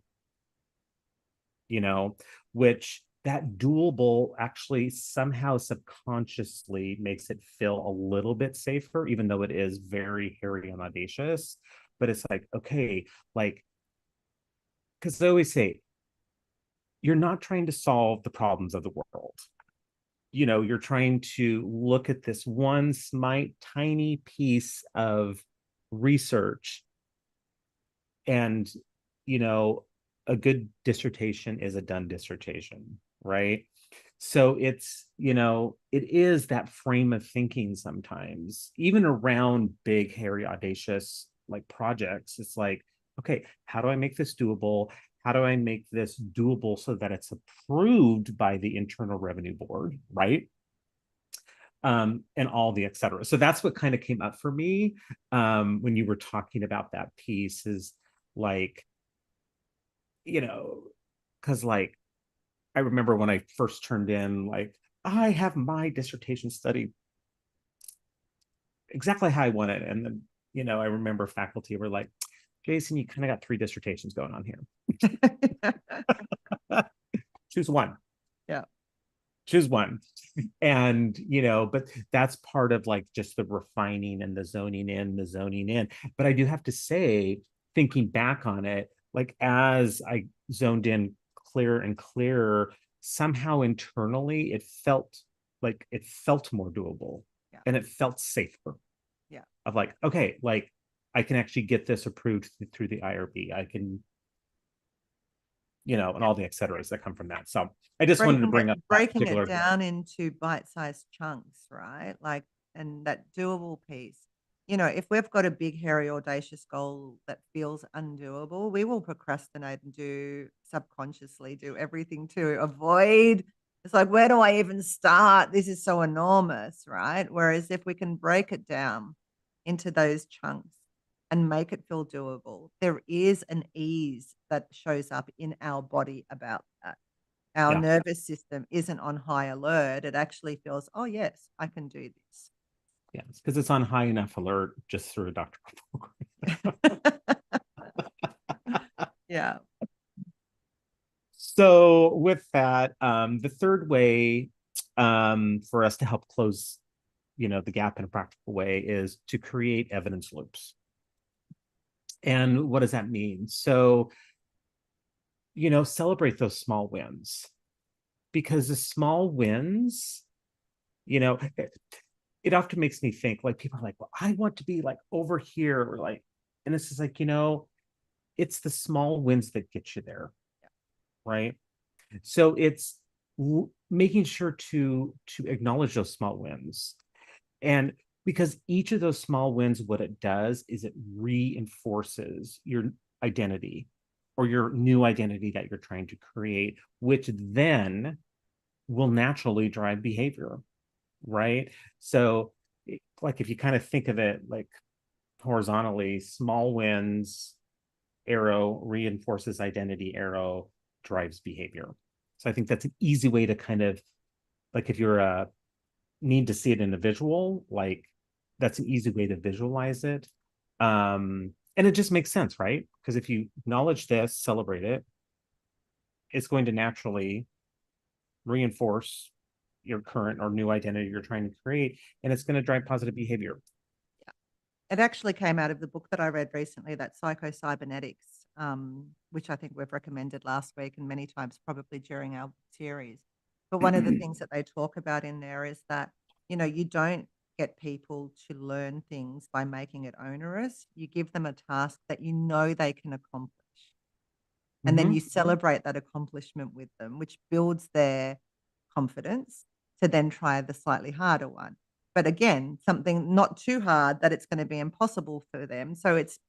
you know, which that doable actually somehow subconsciously makes it feel a little bit safer, even though it is very hairy and audacious. But it's like, okay, like, because they always say, you're not trying to solve the problems of the world. You're trying to look at this one smite, tiny piece of research and you know a good dissertation is a done dissertation, right? So it is that frame of thinking sometimes, even around big hairy audacious like projects. It's like, okay, how do I make this doable? How do I make this doable so that it's approved by the Internal Revenue Board, right? And all the et cetera. So that's what kind of came up for me when you were talking about that piece is like, you know, because like I remember when I first turned in, like, I have my dissertation study exactly how I want it. And then, I remember faculty were like, Jason, you kind of got three dissertations going on here. Choose one. Yeah. Choose one. And but that's part of like just the refining and the zoning in. But I do have to say, thinking back on it, like as I zoned in clearer and clearer, somehow internally it felt more doable, Yeah. and it felt safer, Yeah. of like, okay, like I can actually get this approved through the IRB. I can, and Yeah. all the et ceteras that come from that. So I just wanted to Breaking it bring up that breaking it particular. down into bite-sized chunks, right? Like, and that doable piece. If we've got a big, hairy, audacious goal that feels undoable, we will procrastinate and subconsciously do everything to avoid. It's like, where do I even start? This is so enormous, right? Whereas if we can break it down into those chunks and make it feel doable, there is an ease that shows up in our body about that. Our Yeah. nervous system isn't on high alert. It actually feels, "Oh, yes, I can do this." Yes, because it's on high enough alert just through a doctoral program. Yeah. So with that, the third way for us to help close, the gap in a practical way is to create evidence loops. And what does that mean? So, celebrate those small wins, because the small wins, you know, it often makes me think, like, people are like, well, I want to be like over here, or like, and it's just like, it's the small wins that get you there, right? So it's making sure to acknowledge those small wins. And because each of those small wins, what it does is it reinforces your identity, or your new identity that you're trying to create, which then will naturally drive behavior, right? So, like, if you kind of think of it like horizontally, small wins, arrow, reinforces identity, arrow, drives behavior. So I think that's an easy way to kind of, like, if you're need to see it in a visual, like, that's an easy way to visualize it. And it just makes sense, right? Because if you acknowledge this, celebrate it, it's going to naturally reinforce your current or new identity you're trying to create, and it's going to drive positive behavior. It actually came out of the book that I read recently, that Psycho-Cybernetics, which I think we've recommended last week and many times probably during our series. But one of the things that they talk about in there is that, you don't get people to learn things by making it onerous. You give them a task that you know they can accomplish. And then you celebrate that accomplishment with them, which builds their confidence to then try the slightly harder one. But again, something not too hard that it's going to be impossible for them. So it's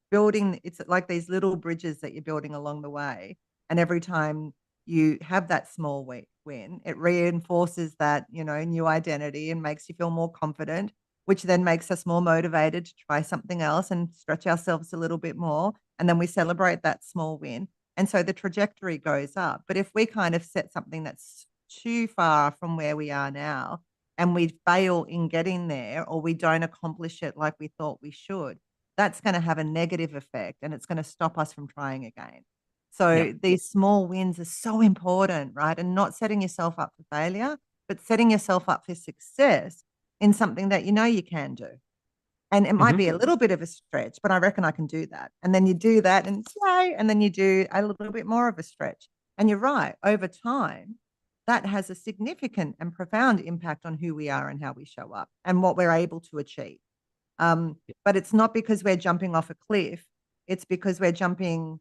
like these little bridges that you're building along the way. And every time you have that small win, it reinforces that, new identity and makes you feel more confident, which then makes us more motivated to try something else and stretch ourselves a little bit more. And then we celebrate that small win. And so the trajectory goes up. But if we kind of set something that's too far from where we are now and we fail in getting there, or we don't accomplish it like we thought we should, that's going to have a negative effect and it's going to stop us from trying again. Yeah. So these small wins are so important, right? And not setting yourself up for failure, but setting yourself up for success in something that you know you can do. And it might be a little bit of a stretch, but I reckon I can do that. And then you do that and yay, and then you do a little bit more of a stretch. And you're right, over time, that has a significant and profound impact on who we are and how we show up and what we're able to achieve. But it's not because we're jumping off a cliff. It's because we're jumping,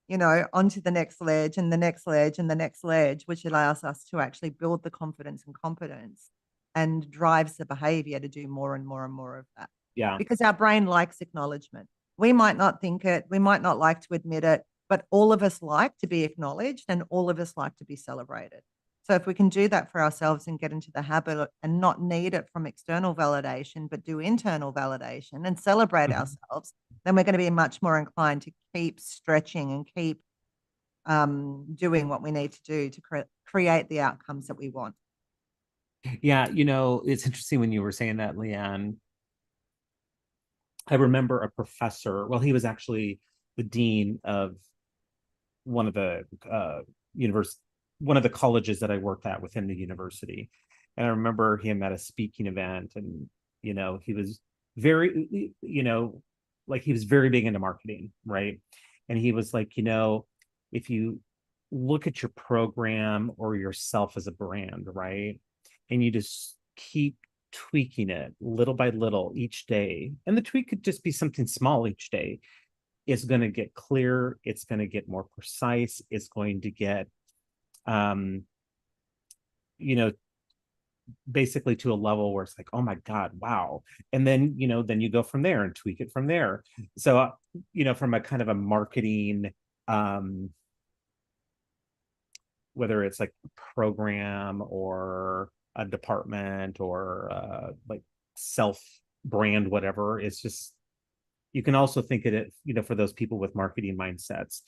onto the next ledge and the next ledge and the next ledge, which allows us to actually build the confidence and competence and drives the behavior to do more and more and more of that. Yeah. Because our brain likes acknowledgement. We might not think it, we might not like to admit it, but all of us like to be acknowledged and all of us like to be celebrated. So if we can do that for ourselves and get into the habit and not need it from external validation, but do internal validation and celebrate ourselves, then we're going to be much more inclined to keep stretching and keep doing what we need to do to create the outcomes that we want. Yeah. It's interesting when you were saying that, Leeanne. I remember a professor, well, he was actually the dean of one of the one of the colleges that I worked at within the university. And I remember him at a speaking event, and he was very, like, he was very big into marketing, right? And he was like, if you look at your program or yourself as a brand, right, and you just keep tweaking it little by little each day, and the tweak could just be something small each day, it's going to get clear, it's going to get more precise, it's going to get you know basically to a level where it's like, oh my god, wow. And then then you go from there and tweak it from there. So from a kind of a marketing, whether it's like a program or a department or like self brand, whatever, it's just, you can also think of it, for those people with marketing mindsets,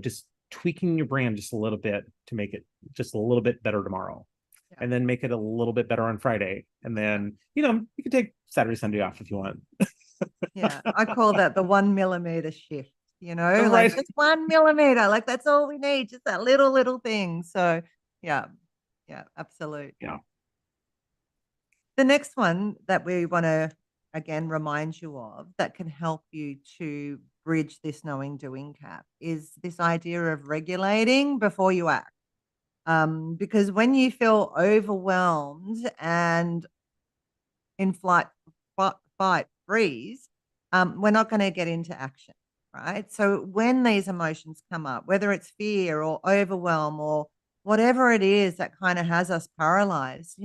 just tweaking your brand just a little bit to make it just a little bit better tomorrow. Yeah. And then make it a little bit better on Friday. And then, you can take Saturday, Sunday off if you want. Yeah. I call that the 1 millimeter shift, Right. like just 1 millimeter, like that's all we need, just that little thing. So yeah, absolutely. Yeah. The next one that we want to again remind you of that can help you to bridge this knowing doing gap is this idea of regulating before you act. Because when you feel overwhelmed and in flight, fight, freeze, we're not going to get into action, right? So when these emotions come up, whether it's fear or overwhelm or whatever it is that kind of has us paralyzed,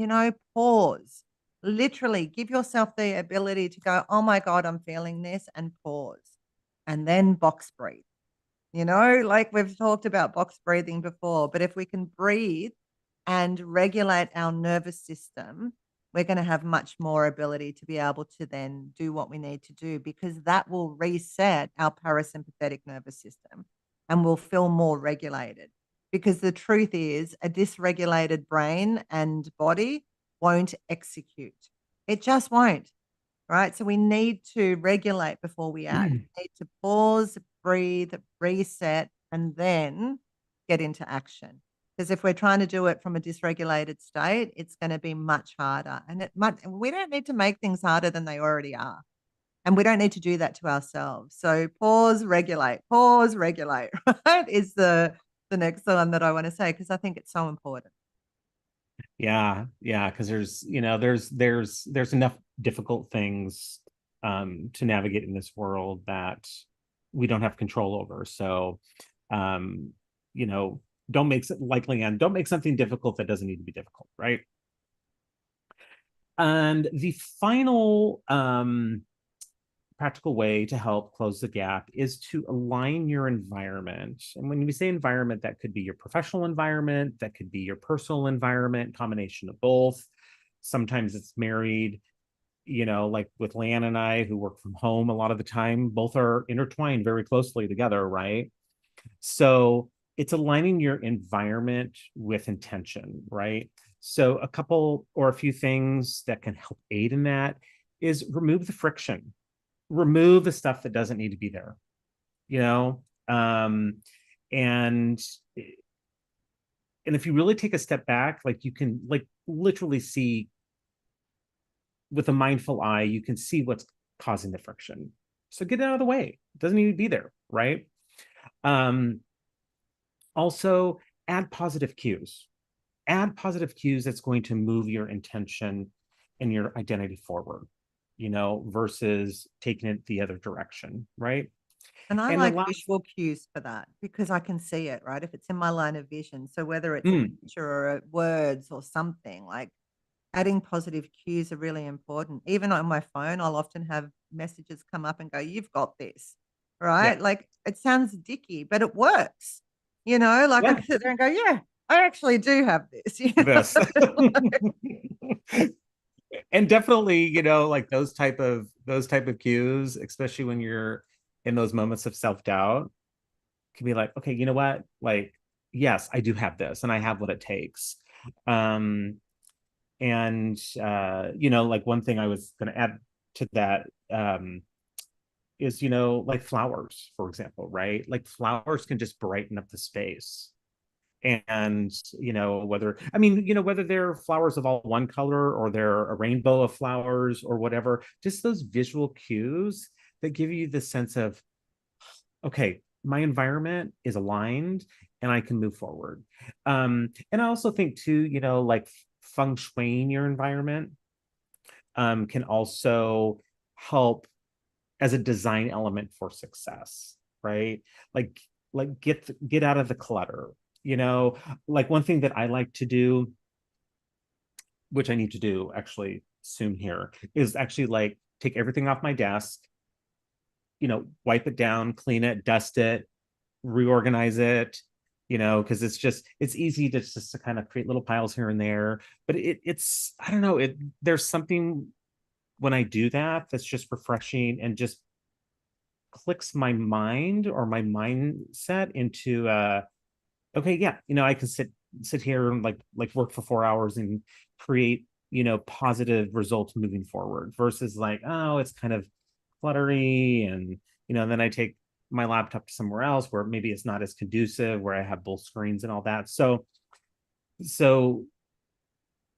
pause. Literally give yourself the ability to go, oh my God, I'm feeling this, and pause. And then box breathe. Like we've talked about box breathing before, but if we can breathe and regulate our nervous system, we're going to have much more ability to be able to then do what we need to do, because that will reset our parasympathetic nervous system and we'll feel more regulated. Because the truth is, a dysregulated brain and body won't execute. It just won't. Right. So we need to regulate before we act. We need to pause, breathe, reset, and then get into action. Because if we're trying to do it from a dysregulated state, it's going to be much harder. And we don't need to make things harder than they already are. And we don't need to do that to ourselves. So pause, regulate, right? Is the next one that I want to say, because I think it's so important. Yeah, because there's enough difficult things to navigate in this world that we don't have control over. So, um, don't make, like Leeanne, don't make something difficult that doesn't need to be difficult, right? And the final practical way to help close the gap is to align your environment. And when we say environment, that could be your professional environment, that could be your personal environment, combination of both. Sometimes it's married, like with Leeanne and I, who work from home a lot of the time, both are intertwined very closely together, right? So it's aligning your environment with intention, right? So a couple or a few things that can help aid in that is remove the friction, remove the stuff that doesn't need to be there, you know um and and if you really take a step back, like you can like literally see with a mindful eye, you can see what's causing the friction, so get it out of the way. It doesn't need to be there, right? um Also, add positive cues, that's going to move your intention and your identity forward, versus taking it the other direction, right? And I And the like last, visual cues for that because I can see it, right? If it's in my line of vision. So whether it's a mm, picture or words or something, like adding positive cues are really important. Even on my phone, I'll often have messages come up and go, "You've got this." yeah, Right? Like it sounds dicky, but it works. Like I yeah, can sit there and go, "Yeah, I actually do have this." this. And definitely, like those type of cues, especially when you're in those moments of self-doubt, can be like, okay, you know what? Like, yes, I do have this and I have what it takes. Um, and like one thing I was gonna add to that is, like flowers, for example, right? Like flowers can just brighten up the space. And whether they're flowers of all one color or they're a rainbow of flowers or whatever, just those visual cues that give you the sense of, okay, my environment is aligned and I can move forward. And I also think too, like feng shuiing your environment can also help as a design element for success, right? Like get out of the clutter. Like one thing that I like to do, which I need to do actually soon here, is actually like take everything off my desk, wipe it down, clean it, dust it, reorganize it, because it's easy to kind of create little piles here and there. But it's I don't know, there's something when I do that that's just refreshing and just clicks my mind or my mindset into okay, yeah, I can sit here and like work for 4 hours and create, positive results moving forward versus like, oh, it's kind of cluttery. And then I take my laptop to somewhere else where maybe it's not as conducive, where I have both screens and all that. So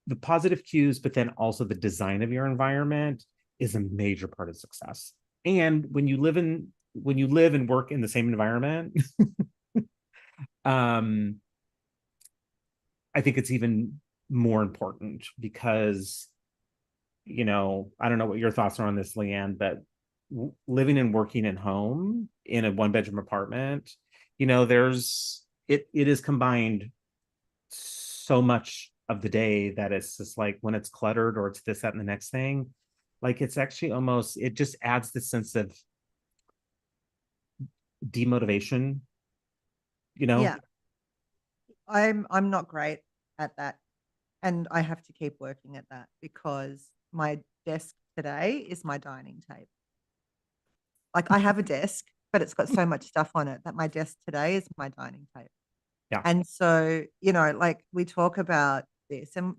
the positive cues, but then also the design of your environment is a major part of success. And when you live and work in the same environment, um I think it's even more important because I don't know what your thoughts are on this, Leanne, but living and working at home in a one-bedroom apartment, it is combined so much of the day that it's just like when it's cluttered or it's this, that, and the next thing, like it's actually almost, it just adds this sense of demotivation, you know? Yeah, I'm not great at that, and I have to keep working at that because my desk today is my dining table. Like, I have a desk, but it's got so much stuff on it that my desk today is my dining table. Yeah. And so, like, we talk about this, and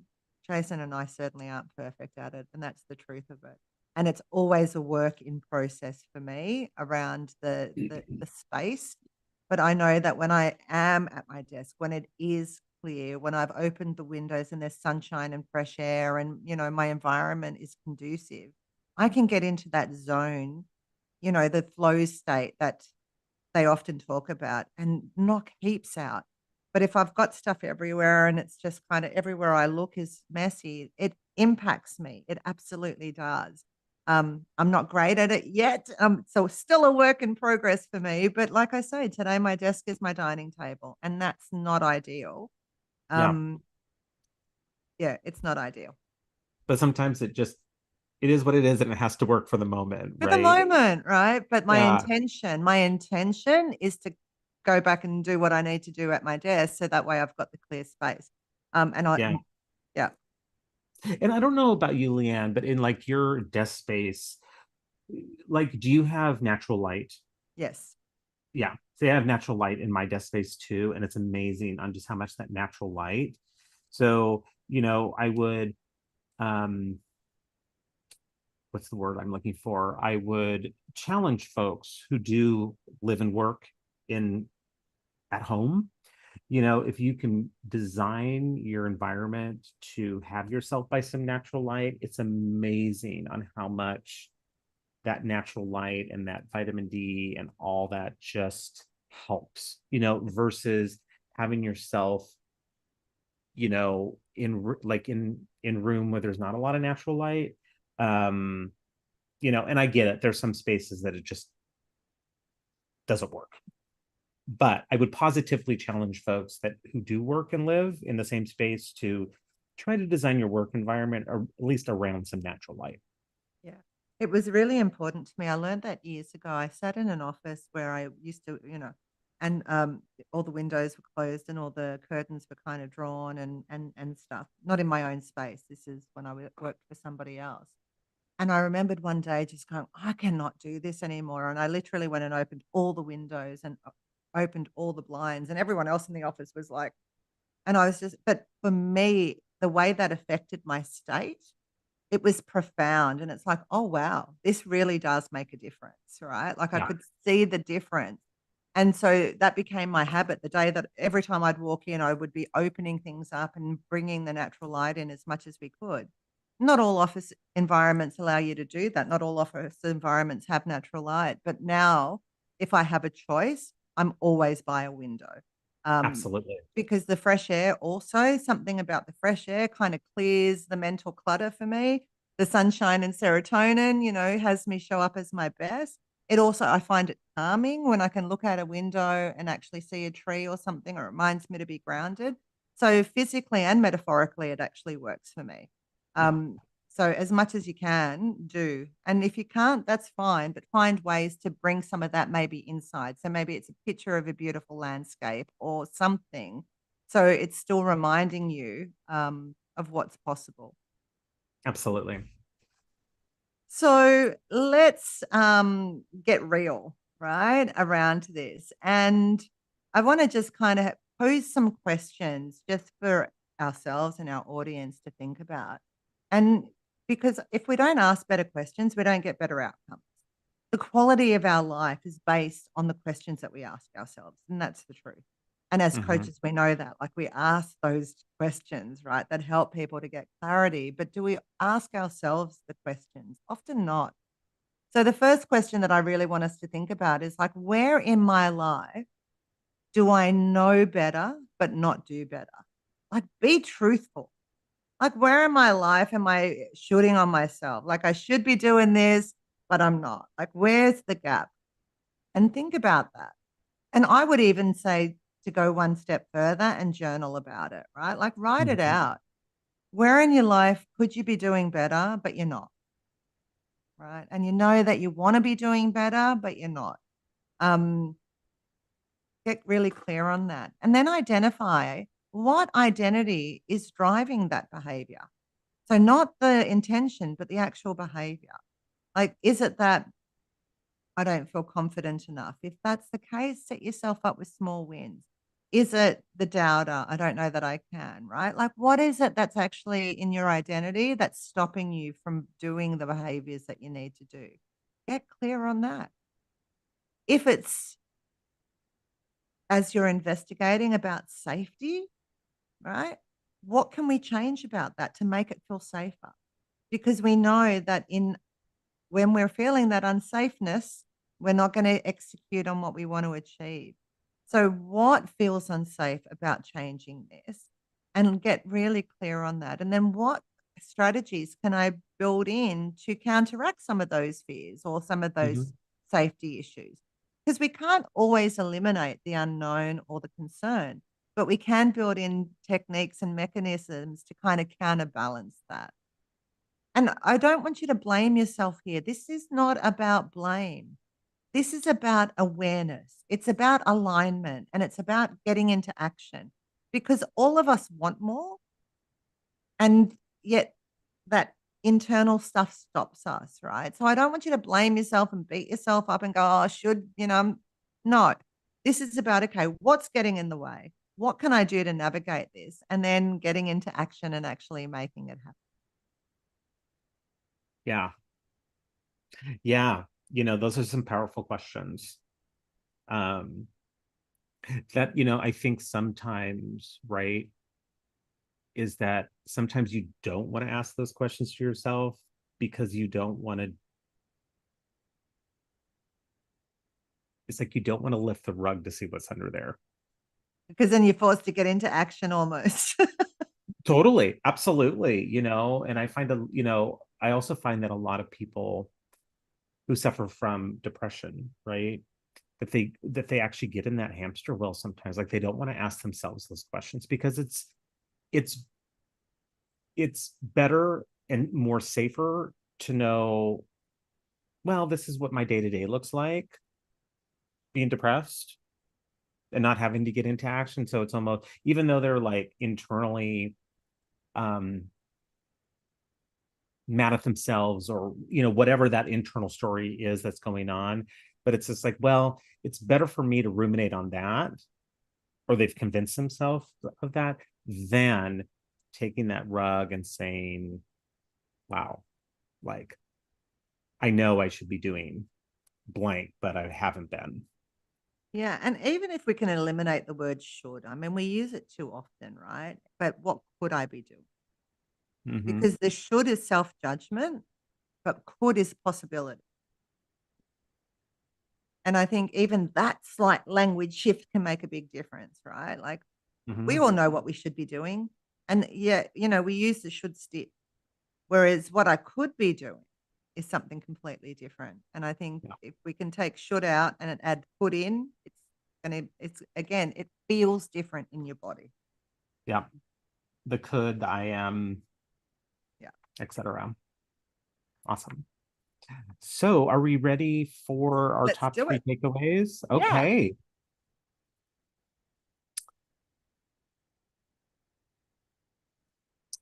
Jason and I certainly aren't perfect at it, and that's the truth of it. And it's always a work in process for me around the space. But I know that when I am at my desk, when it is clear, when I've opened the windows and there's sunshine and fresh air and, my environment is conducive, I can get into that zone, the flow state that they often talk about and knock heaps out. But if I've got stuff everywhere and it's just kind of everywhere I look is messy, it impacts me. It absolutely does. I'm not great at it yet. So still a work in progress for me. But like I say, today my desk is my dining table, and that's not ideal. Yeah. Um, yeah, it's not ideal. But sometimes it is what it is and it has to work for the moment, For the right? moment, right? But Yeah. my intention is to go back and do what I need to do at my desk, so that way I've got the clear space. And Yeah. yeah, And I don't know about you, Leanne, but in like your desk space, like, do you have natural light? yes, Yeah. So I have natural light in my desk space too, and it's amazing on just how much that natural light. So, I would, um, what's the word I'm looking for? I would challenge folks who do live and work in at home. If you can design your environment to have yourself by some natural light, it's amazing on how much that natural light and that vitamin D and all that just helps, versus having yourself, in room where there's not a lot of natural light. Um, and I get it. There's some spaces that it just doesn't work. But I would positively challenge folks that who do work and live in the same space to try to design your work environment or at least around some natural light. yeah. It was really important to me. I learned that years ago. I sat in an office where I used to, and all the windows were closed and all the curtains were kind of drawn and stuff. Not in my own space. This is when I worked for somebody else. And I remembered one day just going, I cannot do this anymore. And I literally went and opened all the windows and opened all the blinds, and everyone else in the office was like, and I was just, but for me, the way that affected my state, it was profound. And it's like, oh, wow, this really does make a difference, right? Like I Yeah, could see the difference. And so that became my habit. The day that every time I'd walk in, I would be opening things up and bringing the natural light in as much as we could. Not all office environments allow you to do that. Not all office environments have natural light. But now, if I have a choice, I'm always by a window. Um, absolutely. because the fresh air also, something about the fresh air kind of clears the mental clutter for me. The sunshine and serotonin, has me show up as my best. It also, I find it calming when I can look out a window and actually see a tree or something, or it reminds me to be grounded. So physically and metaphorically, it actually works for me. Yeah, Um, so as much as you can do, and if you can't, that's fine, but find ways to bring some of that maybe inside. So maybe it's a picture of a beautiful landscape or something. So it's still reminding you of what's possible. absolutely. So let's get real, right, around this. And I want to just kind of pose some questions just for ourselves and our audience to think about. And because if we don't ask better questions, we don't get better outcomes. The quality of our life is based on the questions that we ask ourselves, and that's the truth. And as Hmm. coaches, we know that, like we ask those questions, right, that help people to get clarity. But do we ask ourselves the questions? Often not. So the first question that I really want us to think about is like, where in my life do I know better but not do better? Like, be truthful. Like, where in my life am I shooting on myself? Like, I should be doing this, but I'm not. Like, where's the gap? And think about that. And I would even say to go one step further and journal about it, right? Like, write it Mhm. out. Where in your life could you be doing better, but you're not, right? And you know that you want to be doing better, but you're not. Um, get really clear on that. And then identify what identity is driving that behavior. So, not the intention, but the actual behavior. Like, is it that I don't feel confident enough? If that's the case, set yourself up with small wins. Is it the doubter? I don't know that I can, right? Like, what is it that's actually in your identity that's stopping you from doing the behaviors that you need to do? Get clear on that. If it's as you're investigating about safety, right? What can we change about that to make it feel safer? Because we know that in when we're feeling that unsafeness, we're not going to execute on what we want to achieve. So, what feels unsafe about changing this? And get really clear on that. And then, what strategies can I build in to counteract some of those fears or some of those Mhm. safety issues? Because we can't always eliminate the unknown or the concern, but we can build in techniques and mechanisms to kind of counterbalance that. And I don't want you to blame yourself here. This is not about blame. This is about awareness. It's about alignment and it's about getting into action because all of us want more. And yet that internal stuff stops us, right? So I don't want you to blame yourself and beat yourself up and go, oh, I should, no. This is about, okay, what's getting in the way? What can I do to navigate this? And then getting into action and actually making it happen. Yeah. Yeah. Those are some powerful questions. Um, that, I think sometimes, right, is that sometimes you don't want to ask those questions to yourself because you don't want to, it's like you don't want to lift the rug to see what's under there. Because then you're forced to get into action almost. Totally. Absolutely. And I find that, I also find that a lot of people who suffer from depression, right? That they actually get in that hamster wheel sometimes. Like they don't want to ask themselves those questions because it's it's better and more safer to know, well, this is what my day-to-day looks like, being depressed and not having to get into action. So it's almost, even though they're like internally um mad at themselves or whatever that internal story is that's going on, but it's just like, well, it's better for me to ruminate on that, or they've convinced themselves of that, than taking that rug and saying, wow, like I know I should be doing blank, but I haven't been. Yeah, and even if we can eliminate the word should, I mean, we use it too often, right? But what could I be doing? Mm-hmm. Because the should is self-judgment, but could is possibility. And I think even that slight language shift can make a big difference, right? Like we Mm-hmm. all know what we should be doing. And yet, we use the should stick. Whereas what I could be doing is something completely different. And I think Yeah. if we can take should out and add put in, it's again, it feels different in your body. Yeah. The could, the I am, Yeah. etc. Awesome. So are we ready for our Let's top do three it. takeaways? Yeah. Okay.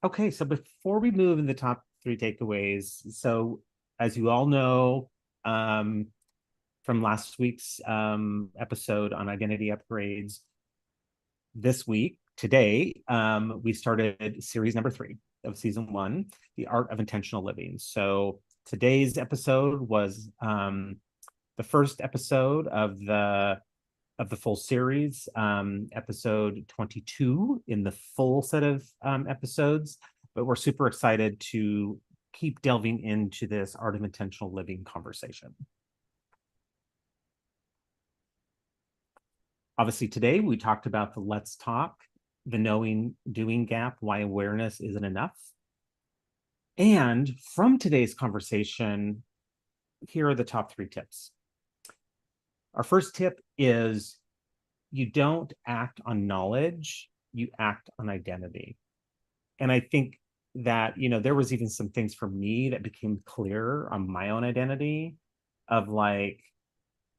Okay, so before we move in the top three takeaways, so as you all know, um, from last week's episode on identity upgrades, this week, today, we started series number 3 of season 1, The Art of Intentional Living. So today's episode was the first episode of the full series, episode 22 in the full set of episodes. But we're super excited to keep delving into this art of intentional living conversation. Obviously, today we talked about the let's talk the knowing doing gap, why awareness isn't enough. And from today's conversation, here are the top 3 tips. Our first tip is you don't act on knowledge, you act on identity. And I think that, there was even some things for me that became clear on my own identity of like,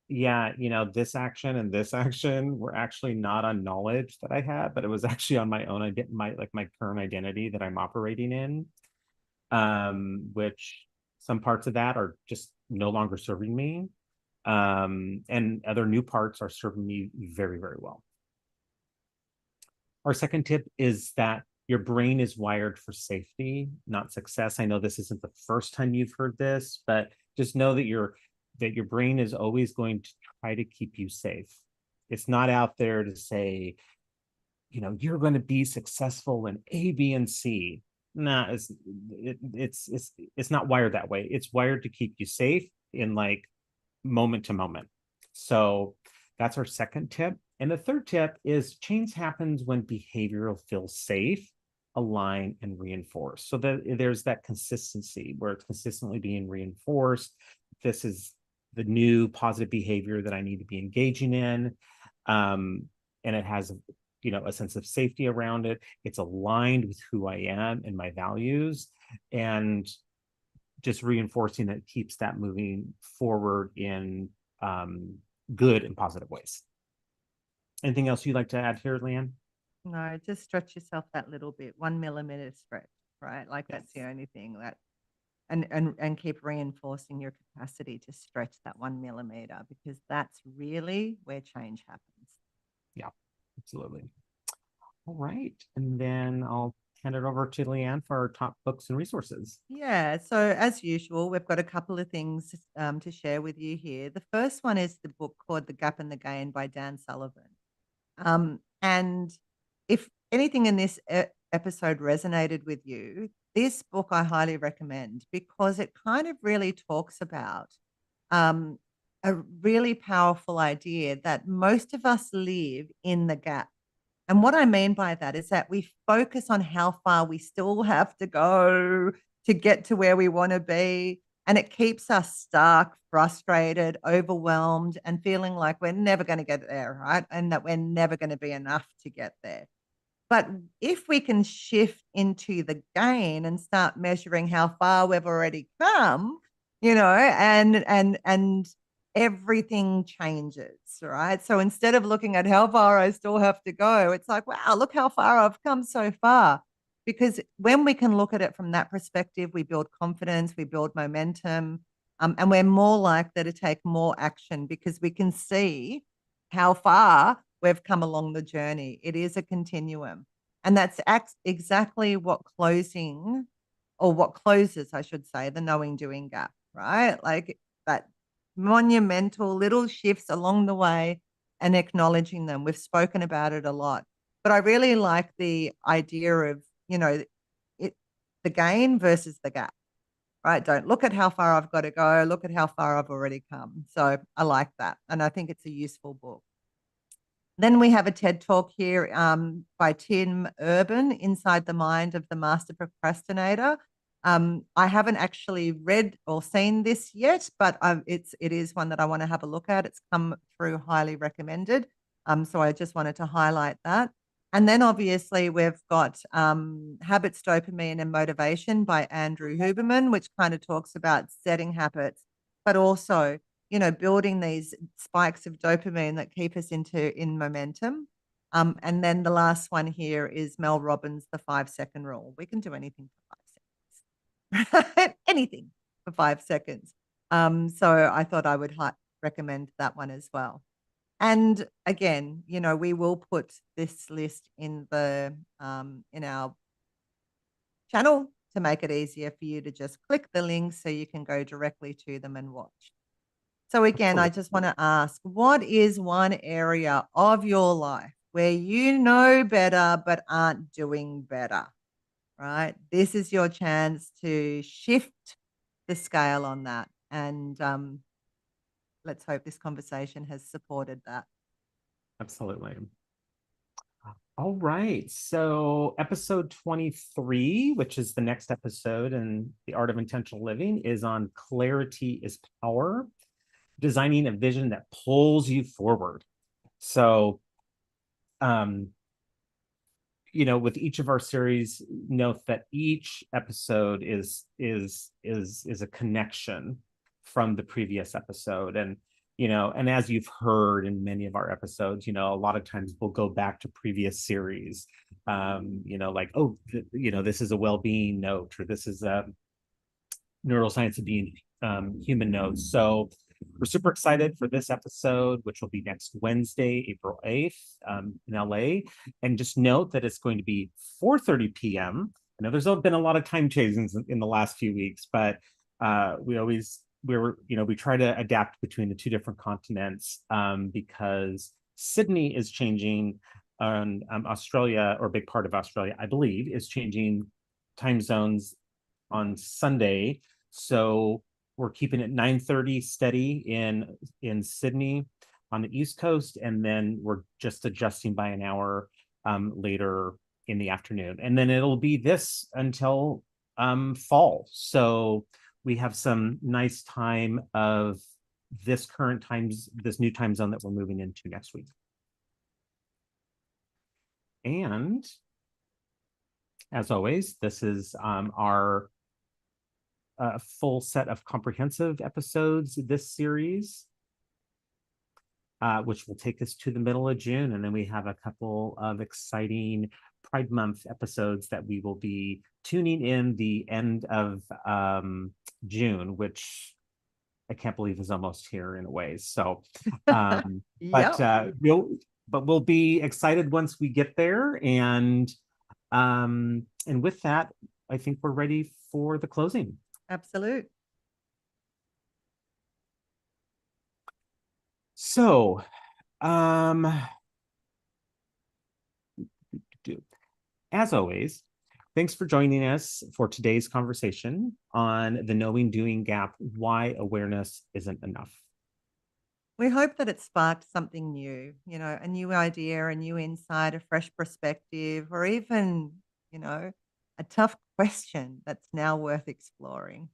yeah, this action and this action were actually not on knowledge that I had, but it was actually on my own, my current identity that I'm operating in, which some parts of that are just no longer serving me. And other new parts are serving me very, very well. Our second tip is that your brain is wired for safety, not success. I know this isn't the first time you've heard this, but just know that your brain is always going to try to keep you safe. It's not out there to say, you're going to be successful in A, B, and C. Nah, it's not wired that way. It's wired to keep you safe in like moment to moment. So that's our second tip. And the third tip is change happens when behavioral feels safe, aligned, and reinforced. So that there's that consistency where it's consistently being reinforced. This is the new positive behavior that I need to be engaging in. And it has, a sense of safety around it. It's aligned with who I am and my values. And just reinforcing that keeps that moving forward in good and positive ways. Anything else you'd like to add here, Leeanne? No, just stretch yourself that little bit, 1 millimeter stretch, right? Like Yes. that's the only thing that, and keep reinforcing your capacity to stretch that 1 millimeter, because that's really where change happens. Yeah, absolutely. All right. And then I'll hand it over to Leeanne for our top books and resources. Yeah. So as usual, we've got a couple of things to share with you here. The first one is the book called The Gap and the Gain by Dan Sullivan. And if anything in this episode resonated with you, this book I highly recommend, because it kind of really talks about um, a really powerful idea that most of us live in the gap. And what I mean by that is that we focus on how far we still have to go to get to where we want to be. And it keeps us stuck, frustrated, overwhelmed, and feeling like we're never going to get there, right? And that we're never going to be enough to get there. But if we can shift into the gain and start measuring how far we've already come, and everything changes, right? So instead of looking at how far I still have to go, it's like, wow, look how far I've come so far. Because when we can look at it from that perspective, we build confidence, we build momentum, and we're more likely to take more action because we can see how far we've come along the journey. It is a continuum. And that's exactly what closes, I should say, the knowing doing gap, right? Like that monumental little shifts along the way and acknowledging them. We've spoken about it a lot. But I really like the idea of, it, the gain versus the gap, right? Don't look at how far I've got to go, look at how far I've already come. So I like that. And I think it's a useful book. Then we have a TED Talk here by Tim Urban, Inside the Mind of the Master Procrastinator. I haven't actually read or seen this yet, but it is one that I want to have a look at. It's come through highly recommended. So I just wanted to highlight that. And then obviously we've got Habits, Dopamine and Motivation by Andrew Huberman, which kind of talks about setting habits, but also building these spikes of dopamine that keep us in momentum. And then the last one here is Mel Robbins, the 5-second rule. We can do anything for 5 seconds, anything for 5 seconds. So I thought I would recommend that one as well. And again, we will put this list in in our channel to make it easier for you to just click the links so you can go directly to them and watch. So again, I just want to ask, what is one area of your life where you know better but aren't doing better, right? This is your chance to shift the scale on that. And let's hope this conversation has supported that. Absolutely. All right. So, episode 23, which is the next episode in The Art of Intentional Living, is on clarity is power, designing a vision that pulls you forward. So, um, with each of our series, note that each episode is a connection from the previous episode. And as you've heard in many of our episodes, a lot of times we'll go back to previous series, like, oh, this is a well-being note, or this is a neuroscience of being human notes. So we're super excited for this episode, which will be next Wednesday, April 8th, in LA. And just note that it's going to be 4:30 p.m. I know there's been a lot of time changes in the last few weeks, but we try to adapt between the two different continents, because Sydney is changing, and Australia, or a big part of Australia, I believe, is changing time zones on Sunday. So we're keeping it 9:30 steady in Sydney on the East Coast, and then we're just adjusting by an hour later in the afternoon. And then it'll be this until fall. So we have some nice time of this new time zone that we're moving into next week. And as always, this is our full set of comprehensive episodes this series, which will take us to the middle of June. And then we have a couple of exciting Pride Month episodes that we will be tuning in the end of June, which I can't believe is almost here in a way. So, Yep. we'll be excited once we get there. And with that, I think we're ready for the closing. Absolute. So, as always, thanks for joining us for today's conversation on the knowing doing gap, why awareness isn't enough. We hope that it sparked something new, a new idea, a new insight, a fresh perspective, or even, a tough question that's now worth exploring.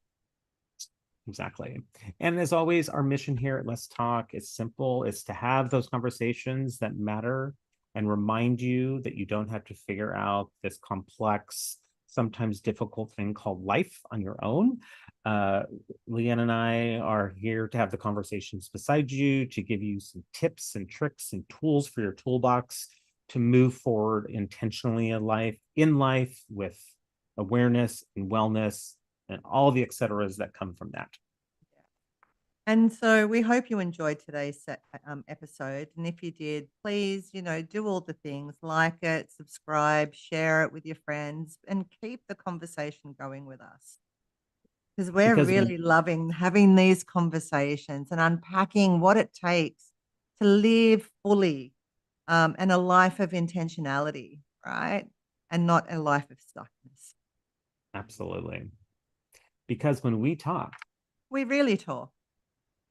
Exactly. And as always, our mission here at Let's Talk is simple. It's to have those conversations that matter and remind you that you don't have to figure out this complex, sometimes difficult thing called life on your own. Leeanne and I are here to have the conversations beside you, to give you some tips and tricks and tools for your toolbox to move forward intentionally in life with awareness and wellness and all the et ceteras that come from that. And so we hope you enjoyed today's episode. And if you did, please, do all the things, like it, subscribe, share it with your friends, and keep the conversation going with us. Because we're really loving having these conversations and unpacking what it takes to live fully, and a life of intentionality, right? And not a life of stuckness. Absolutely. Because when we talk, we really talk.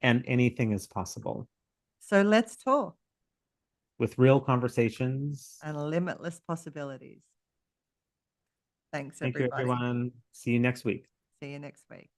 And anything is possible. So let's talk. With real conversations. And limitless possibilities. Thanks, Thank everybody. you, everyone. See you next week. See you next week.